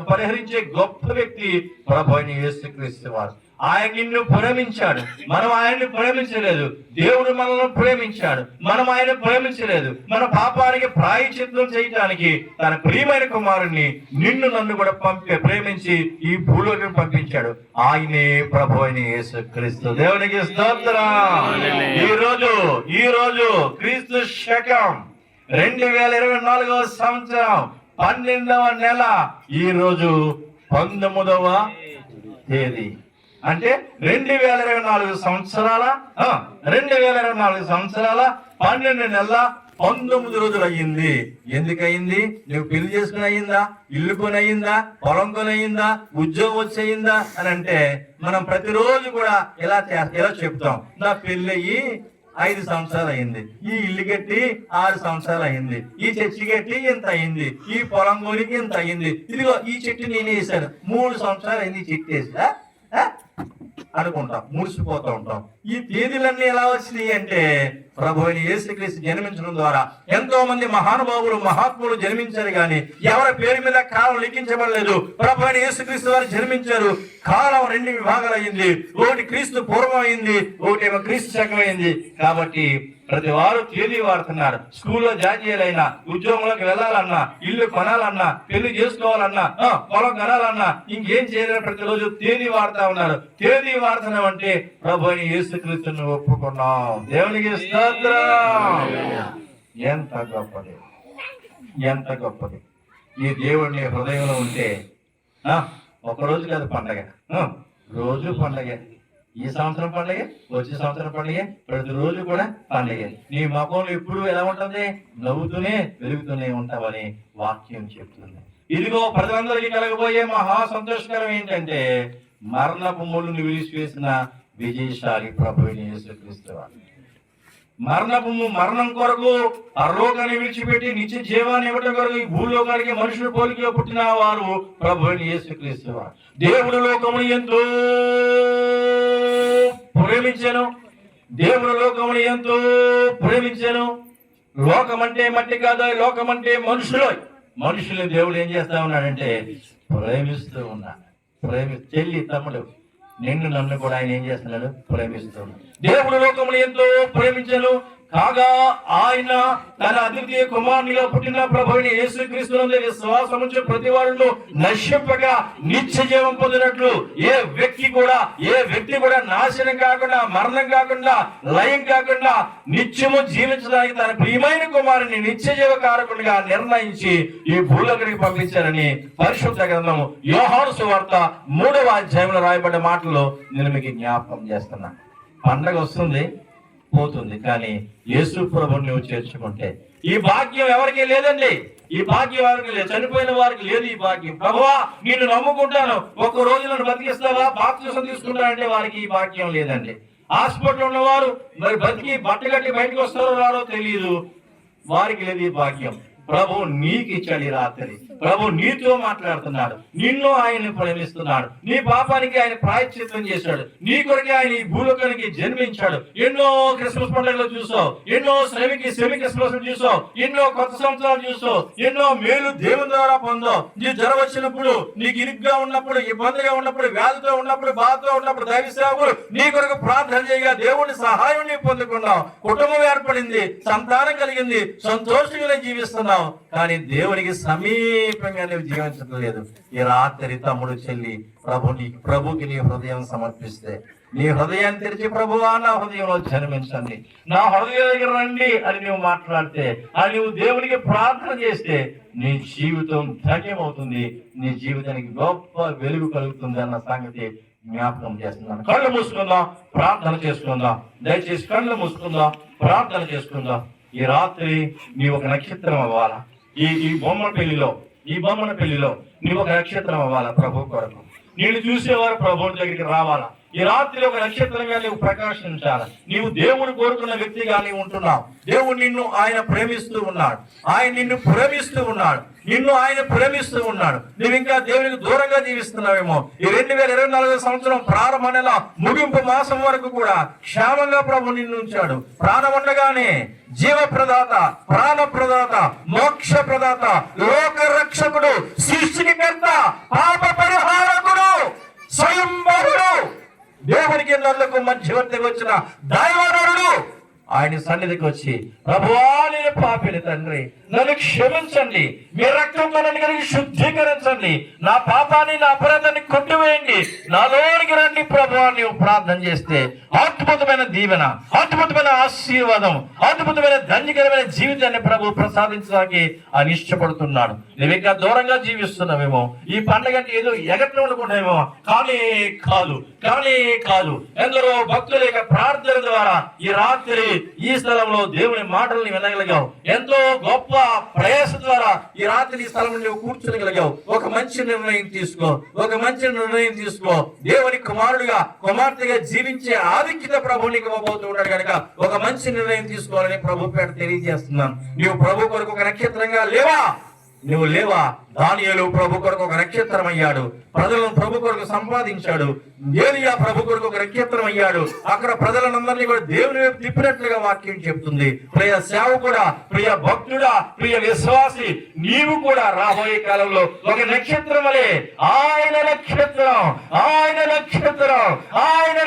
పరిహరించే గొప్ప వ్యక్తి ప్రభువైన యేసుక్రీస్తు వారు. ఆయన నిన్ను ప్రేమించాడు, మనం ఆయన్ని ప్రేమించలేదు. దేవుడు మనల్ని ప్రేమించాడు, మనం ఆయన ప్రేమించలేదు. మన పాపానికి ప్రాయశ్చిత్తం చేయడానికి తన ప్రియమైన కుమారుణ్ణి నిన్ను నన్ను కూడా ప్రేమించి ఈ భూలోకి పంపించాడు. ఆయనే ప్రభువైన యేసుక్రీస్తు. దేవునికి స్తోత్రం. ఈ రోజు క్రీస్తు శకం 2024వ సంవత్సరం 12వ నెల, ఈ రోజు 19వ తేదీ. అంటే 2024 సంవత్సరాల 12 నెలల 19 రోజులు అయ్యింది. ఎందుకయింది? నువ్వు పెళ్లి చేసుకుని అయ్యిందా, ఇల్లు కొని అయ్యిందా, పొలం కొని అయ్యిందా, ఉద్యోగం వచ్చి అయ్యిందా అని అంటే మనం ప్రతిరోజు కూడా ఇలా చెప్తాం, నా పెళ్లి అయ్యి 5 సంవత్సరాలు అయింది, ఈ ఇల్లు కట్టి 6 సంవత్సరాలు అయింది, ఈ చర్చి కట్టి ఇంత అయింది, ఈ పొలం కోరికి ఇంత అయింది, ఇదిగో ఈ చెట్టు నేనే వేసాను, 3 సంవత్సరాలు అయింది ఈ చెట్టు వేసా అనుకుంటాం, మురిసిపోతూ ఉంటాం. ఈ తేదీలన్నీ ఎలా వచ్చినాయి అంటే ప్రభువైన యేసుక్రీస్తు జన్మించడం ద్వారా ఎంతో మంది మహానుభావులు మహాత్ములు జన్మించారు, కానీ ఎవరి పేరు మీద కాలం లిఖించబడలేదు. ప్రభువైన యేసుక్రీస్తు వారు జన్మించారు. కాలం 2 విభాగాలు అయింది. ఒకటి క్రీస్తు పూర్వం అయింది, ఒకటేమో క్రీస్తు శకం అయింది. కాబట్టి ప్రతి వారు తేదీ వాడుతున్నారు. స్కూల్లో జాయిన్ చేయాలన్నా, ఉద్యోగంలోకి వెళ్ళాలన్నా, ఇల్లు కొనాలన్నా, పెళ్లి చేసుకోవాలన్నా, పొలం కొనాలన్నా, ఇంకేం చేయాలని ప్రతిరోజు తేదీ వాడుతా ఉన్నారు. తేదీ వాడుతున్నాం అంటే ప్రభువైన యేసుక్రీస్తుని ఒప్పుకున్నాం. దేవునికి స్తోత్రం. ఎంత గొప్పది, ఎంత గొప్పది. ఈ దేవుడిని హృదయంలో ఉంటే ఒకరోజు కాదు పండగ, రోజు పండగ. ఈ సంవత్సరం పండుగ, వచ్చే సంవత్సరం పండుగ, ప్రతిరోజు కూడా పండుగ. నీ ముఖంలో ఎప్పుడు ఎలా ఉంటుంది? నవ్వుతూనే వెలుగుతూనే ఉంటావని వాక్యం చెప్తుంది. ఇదిగో ప్రజలందరికీ కలగబోయే మహా సంతోషకరం ఏంటంటే మరణపు ముళ్ళుని విడిచివేసిన విజయశాలి ప్రభువైన యేసుక్రీస్తు వారు. మరణం కొరకు పరలోకాన్ని విడిచిపెట్టి నిత్య జీవాన్ని ఇవ్వడం కొరకు ఈ భూలోకానికి మనుషుల పోలికలో పుట్టిన వారు ప్రభువైన యేసుక్రీస్తు వారు. దేవుడు లోకమును ఎంతో ప్రేమించాను, దేవుడు లోకమును ఎంతో ప్రేమించాను. లోకం అంటే మట్టి కాదు, లోకం అంటే మనుషుల్ని దేవుడు ఏం చేస్తా ఉన్నాడంటే ప్రేమిస్తూ ఉన్నాడు. చెల్లి తమ్ముడు నిన్ను నన్ను కూడా ఆయన ఏం చేస్తున్నాడు? ప్రేమిస్తున్నాడు. దేవుడు లోకమును ఎంతో ప్రేమించాను కాగా ఆయన తన అద్వితీయ కుమారునిగా పుట్టిన ప్రభువైన యేసుక్రీస్తునందు విశ్వాసం ఉంచే ప్రతి వారిలో నశింపగా నిత్య జీవం పొందినట్లు ఏ వ్యక్తి కూడా నాశనం కాకుండా, మరణం కాకుండా, లయం కాకుండా నిత్యము జీవించడానికి తన ప్రియమైన కుమారుని నిత్య జీవ కారకునిగా నిర్ణయించి ఈ భూలోకానికి పంపించారని పరిశుద్ధ గ్రంథము యోహాను సువార్త 3వ అధ్యాయంలో రాయబడ్డ మాటల్లో నేను మీకు జ్ఞాపకం చేస్తున్నా. పండగ వస్తుంది, పోతుంది, కానీ యేసు ప్రభువుని నువ్వు చేర్చుకుంటే ఈ భాగ్యం ఎవరికి లేదండి. ఈ భాగ్యం ఎవరికి లేదు, చనిపోయిన వారికి లేదు ఈ భాగ్యం. ప్రభువా నిన్ను నమ్ముకుంటాను, ఒక్క రోజు నన్ను బతికిస్తావా, బాప్తిసం తీసుకుంటానంటే వారికి ఈ భాగ్యం లేదండి. హాస్పిటల్ ఉన్నవారు మరి బతికి బట్టగట్టి బయటకు వస్తారో రారో తెలియదు, వారికి లేదు ఈ భాగ్యం. ప్రభు నీకు ఇచ్చాడు ఈ రాత్రి. ప్రభు నీతో మాట్లాడుతున్నాడు, నిన్ను ఆయన ప్రేమిస్తున్నాడు. నీ పాపానికి ఆయన ప్రాయశ్చిత్తం చేశాడు, నీ కొరకే ఆయన ఈ భూలోకానికి జన్మించాడు. ఎన్నో క్రిస్మస్ పండుగలు చూసావు, ఎన్నో సెమీ క్రిస్మస్ చూసావు, ఎన్నో కొత్త సంవత్సరాలు చూసావు, ఎన్నో మేలు దేవుని ద్వారా పొందావు. నీ జ్వరం వచ్చినప్పుడు, నీకు ఇరుగ్గా ఉన్నప్పుడు, ఇబ్బందిగా ఉన్నప్పుడు, వ్యాధితో ఉన్నప్పుడు, బాధతో ఉన్నప్పుడు దైవ సేవకులు నీ కొరకు ప్రార్థన చేయగా దేవుని సహాయం నీ పొందుకున్నావు. కుటుంబం ఏర్పడింది, సంతానం కలిగింది, సంతోషంగా జీవిస్తున్నావు. కానీ దేవునికి సమీప సమీపంగా నువ్వు జీవించడం లేదు. ఈ రాత్రి తమ్ముడు చెల్లి ప్రభుకి నీ హృదయం సమర్పిస్తే, నీ హృదయాన్ని తెరిచి ప్రభువా నా హృదయంలో జన్మించండి, నా హృదయం దగ్గర రండి అని నువ్వు మాట్లాడితే, అని నువ్వు దేవునికి ప్రార్థన చేస్తే నీ జీవితం ధన్యమవుతుంది, నీ జీవితానికి గొప్ప వెలుగు కలుగుతుంది అన్న సంగతి జ్ఞాపకం చేస్తున్నాను. కళ్ళు మూసుకుందాం, ప్రార్థన చేసుకుందాం. దయచేసి కళ్ళు మూసుకుందాం, ప్రార్థన చేసుకుందాం. ఈ రాత్రి నీ ఒక నక్షత్రం అవ్వాలా. ఈ బొమ్మల పెళ్లిలో నీ ఒక నక్షత్రం అవ్వాలా. ప్రభు కొరకు నేను చూసేవారు ప్రభువుని దగ్గరికి రావాలా. ఈ రాత్రి ఒక నక్షత్రంగా నీవు ప్రకాశించాలి. నీవు దేవుని కోరుకున్న వ్యక్తిగా నీవు ఉంటున్నావు. దేవుడు ఆయన ప్రేమిస్తూ ఉన్నాడు, ఆయన నిన్ను ప్రేమిస్తూ ఉన్నాడు, ఆయన ప్రేమిస్తూ ఉన్నాడు. నువ్వు ఇంకా దేవునికి దూరంగా జీవిస్తున్నావేమో. ఈ 2024 సంవత్సరం ప్రారంభ నెల ముగింపు మాసం వరకు కూడా క్షేమంగా ప్రభు నిన్ను ఉంచాడు. ప్రాణం ఉండగానే జీవప్రదాత, ప్రాణప్రదాత, మోక్ష ప్రదాత, లోక రక్షకుడు, సృష్టికర్త, పాప పరిహారకుడు, స్వయంభరుడు, దేవునికి నరులకు మధ్యవర్తిగా వచ్చిన దైవనరుడు ఆయన సన్నిధికి వచ్చి, ప్రభువా నేను పాపిని తండ్రి, నన్ను క్షమించండి, మీ రక్తంతో నన్ను కలిగి శుద్ధీకరించండి, నా పాపాన్ని నా అపరాధాన్ని కొట్టివేయండి, నాలోనికి రండి ప్రభువా నీవు ప్రార్థన చేస్తే అద్భుతమైన దీవెన, అద్భుతమైన ఆశీర్వాదం, అద్భుతమైన ధన్యకరమైన జీవితాన్ని ప్రభు ప్రసాదించడానికి ఆయన ఇష్టపడుతున్నాడు. నువ్వు ఇంకా దూరంగా జీవిస్తున్నావేమో, ఈ పండుగ ఏదో ఎగట్లు అనుకుంటామేమో, కానీ కాదు. ఎందరో భక్తుల యొక్క ప్రార్థన ద్వారా ఈ రాత్రి ఈ స్థలంలో దేవుని మాటల్ని వినగలిగావు. ఎంతో గొప్ప ప్రయాస ద్వారా ఈ రాత్రి ఈ స్థలంలో నువ్వు కూర్చోగలిగావు. ఒక మంచి నిర్ణయం తీసుకో. దేవుని కుమారుడిగా, కుమార్తెగా జీవించే ఆధిక్యత ప్రభు నీకు ఇవ్వబోతూ ఉన్నాడు కనుక ఒక మంచి నిర్ణయం తీసుకోవాలని ప్రభు పేట తెలియజేస్తున్నాను. నీవు ప్రభు కొరకు ఒక నక్షత్రంగా లేవా. దానియేలు ప్రభు కొరకు ఒక నక్షత్రం అయ్యాడు, ప్రజలను ప్రభు కొరకు సంపాదించాడు. ఏలియా ప్రభు కొరకు ఒక నక్షత్రం అయ్యాడు, అక్కడ ప్రజలందరినీ కూడా దేవుని వైపు తిప్పినట్లుగా వాక్యం చెప్తుంది. ప్రియ సేవకుడా, ప్రియ భక్తుడా, ప్రియ విశ్వాసి, నీవు కూడా రాబోయే కాలంలో ఒక నక్షత్రం వలె, ఆయన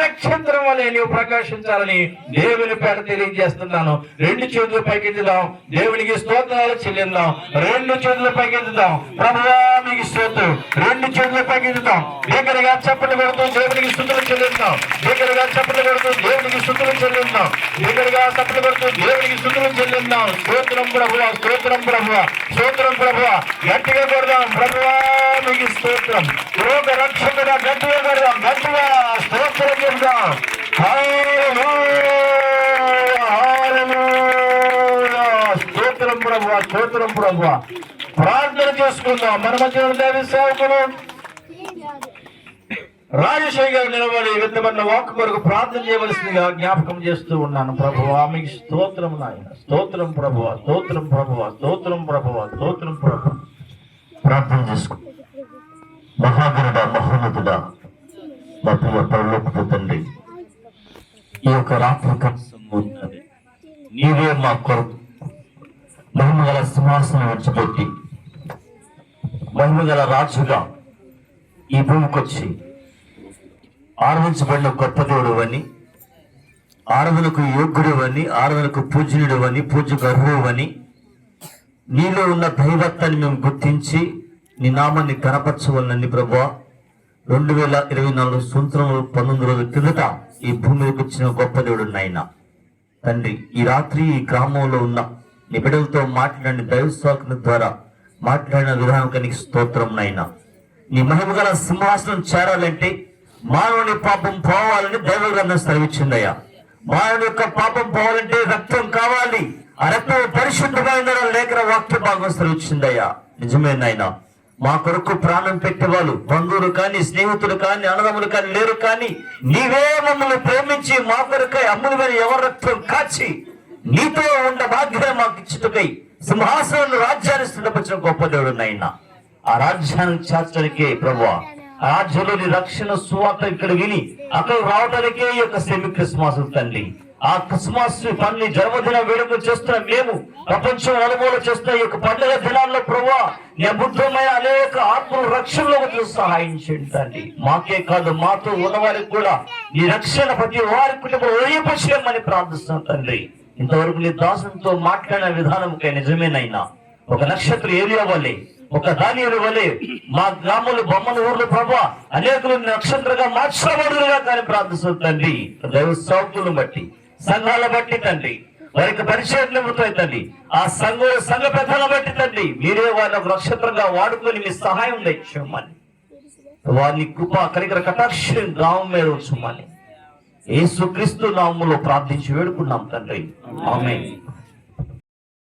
నక్షత్రం వలె నీవు ప్రకాశించాలని దేవుని పేట తెలియజేస్తున్నాను. 2 చేతులు పైకెత్తుదాం, దేవునికి స్తోత్రాలు చెల్లిద్దాం. 2 చేతులు పైకెత్తుదాం, ప్రభువా మీకు స్తోత్రం. 2 చేతుల పైకెత్తుదాం, దగ్గరగా చప్పట్లు కొడుతూ దేవునికి స్తుతులు చెల్లిద్దాం. దగ్గరగా చప్పట్లు కొడుతూ దేవునికి స్తుతులు చెల్లిద్దాం. దగ్గరగా చప్పట్లు కొడుతూ దేవునికి స్తుతులు చెల్లిద్దాం. స్తోత్రం ప్రభువా, స్తోత్రం ప్రభువా, స్తోత్రం ప్రభువా. గట్టిగా కొడదాం, ప్రభువా మీకు స్తోత్రం. లోక రక్షకుడా గట్టిగా కొడదాం, గట్టిగా స్తోత్రం చెప్దాం. స్తోత్రం ప్రభువా, స్తోత్రం ప్రభువా. ప్రార్థన చేసుకుందాం. మన మధ్య దేవ సేవకులు రాజశేఖర్ గారు నిలబడి విత్తబడిన వాక్ కొరకు ప్రార్థన చేయవలసిందిగా జ్ఞాపకం చేస్తూ ఉన్నాను. ప్రభువా మీకు స్తోత్రం నాయన, స్తోత్రం ప్రభువా, స్తోత్రం ప్రభువా, స్తోత్రం ప్రభువా, స్తోత్రం ప్రభువా. ప్రార్థన చేసుకో. మహాగణుడా, మహోన్నతుడా, మా ప్రియ పరలోకపు తండ్రి, ఈ యొక్క రాత్రి ఉన్నది నీవే మా కొరకు మహిమగల సింహాసనం విడిచిపెట్టి మహిమగల రాజుగా ఈ భూమికొచ్చి ఆరాధించబడిన గొప్ప దేవుడు అని, ఆరాధనకు యోగ్యుడు అని, ఆరాధనకు పూజనీయుడు అని, పూజకు అర్హుడు అని, నీలో ఉన్న దైవత్వాన్ని మేము గుర్తించి నీ నామాన్ని కనపరచవలనని ప్రభువా 2024 సంవత్సరంలో 19 రోజుల కిందట ఈ భూమి మీదకి వచ్చిన గొప్ప దేవుడు నాయన తండ్రి. ఈ రాత్రి ఈ గ్రామంలో ఉన్న నీ బిడ్డలతో మాట్లాడిన దైవశాఖల ద్వారా మాట్లాడిన విధానానికి స్తోత్రం నాయన. నీ మహిమగల సింహాసనం చేరాలంటే మానవుని పాపం పోవాలని దైవ గ్రంథం సెలవిచ్చిందయ్యా. మానవుని యొక్క పాపం పోవాలంటే రక్తం కావాలి, ఆ రక్తం పరిశుద్ధమైన లేఖన వాక్య భాగం సెలవిచ్చిందయ్యా. నిజమే నాయన, మా కొరకు ప్రాణం పెట్టేవాళ్ళు బంధువులు కానీ, స్నేహితులు కానీ, అన్నదమ్ములు కానీ లేరు, కానీ నీవే మమ్మల్ని ప్రేమించి మా కొరకై అమ్ములుగా ఎవరి రక్తం కాచి నీతో ఉన్న భాగ్యం మాకు ఇచ్చుటకై సింహాసనం రాజ్యాన్ని స్థిరపరిచిన గొప్ప దేవుడు నాయన. ఆ రాజ్యాన్ని చేర్చడానికే ప్రభువా, ఆ రాజ్యంలోని రక్షణ సువార్త ఇక్కడ విని అక్కడ రావడానికే ఈ యొక్క సెమీ క్రిస్మస్ తండ్రి. ఆ క్రిస్మస్ పని జన్మదిన వేడుకలు చేస్తున్న మేము ప్రపంచం అనుభవాలు చేస్తున్న ఈ యొక్క పండుగ దినాల్లో ప్రభువా నీ అద్భుతమైన అనేక ఆత్మల రక్షణలో సహాయం చేయండి తండ్రి. మాకే కాదు, మాతో ఉన్నవారికి కూడా నీ రక్షణ ప్రతి వారి కుటుంబం ఒయ్యపచేయమని ప్రార్థిస్తున్నాం తండ్రి. ఇంతవరకు నీ దాసులతో మాట్లాడిన విధానంకై నిజమేనైనా ఒక నక్షత్రం ఏరియా వల్లే ఒక దానియుల వలె మా గ్రామంలో బొమ్మల ఊర్లో ప్రభా అనేకులు నక్షత్రంగా మార్చబడులుగా కానీ ప్రార్థిస్తుంది తండ్రి. దైవ సేవకులను బట్టి, సంఘాల బట్టి తండ్రి, వారికి పరిచయం నిమిత్తం తండ్రి, ఆ సంఘ పెద్దలను బట్టి తండ్రి, మీరే వారిని ఒక నక్షత్రంగా వాడుకొని మీ సహాయం తెచ్చమని, వారిని కృప కనికర కటాక్షం గ్రామం మీద ఉంచమని యేసుక్రీస్తు నామములో ప్రార్థించి వేడుకున్నాం తండ్రి. ఆమేన్.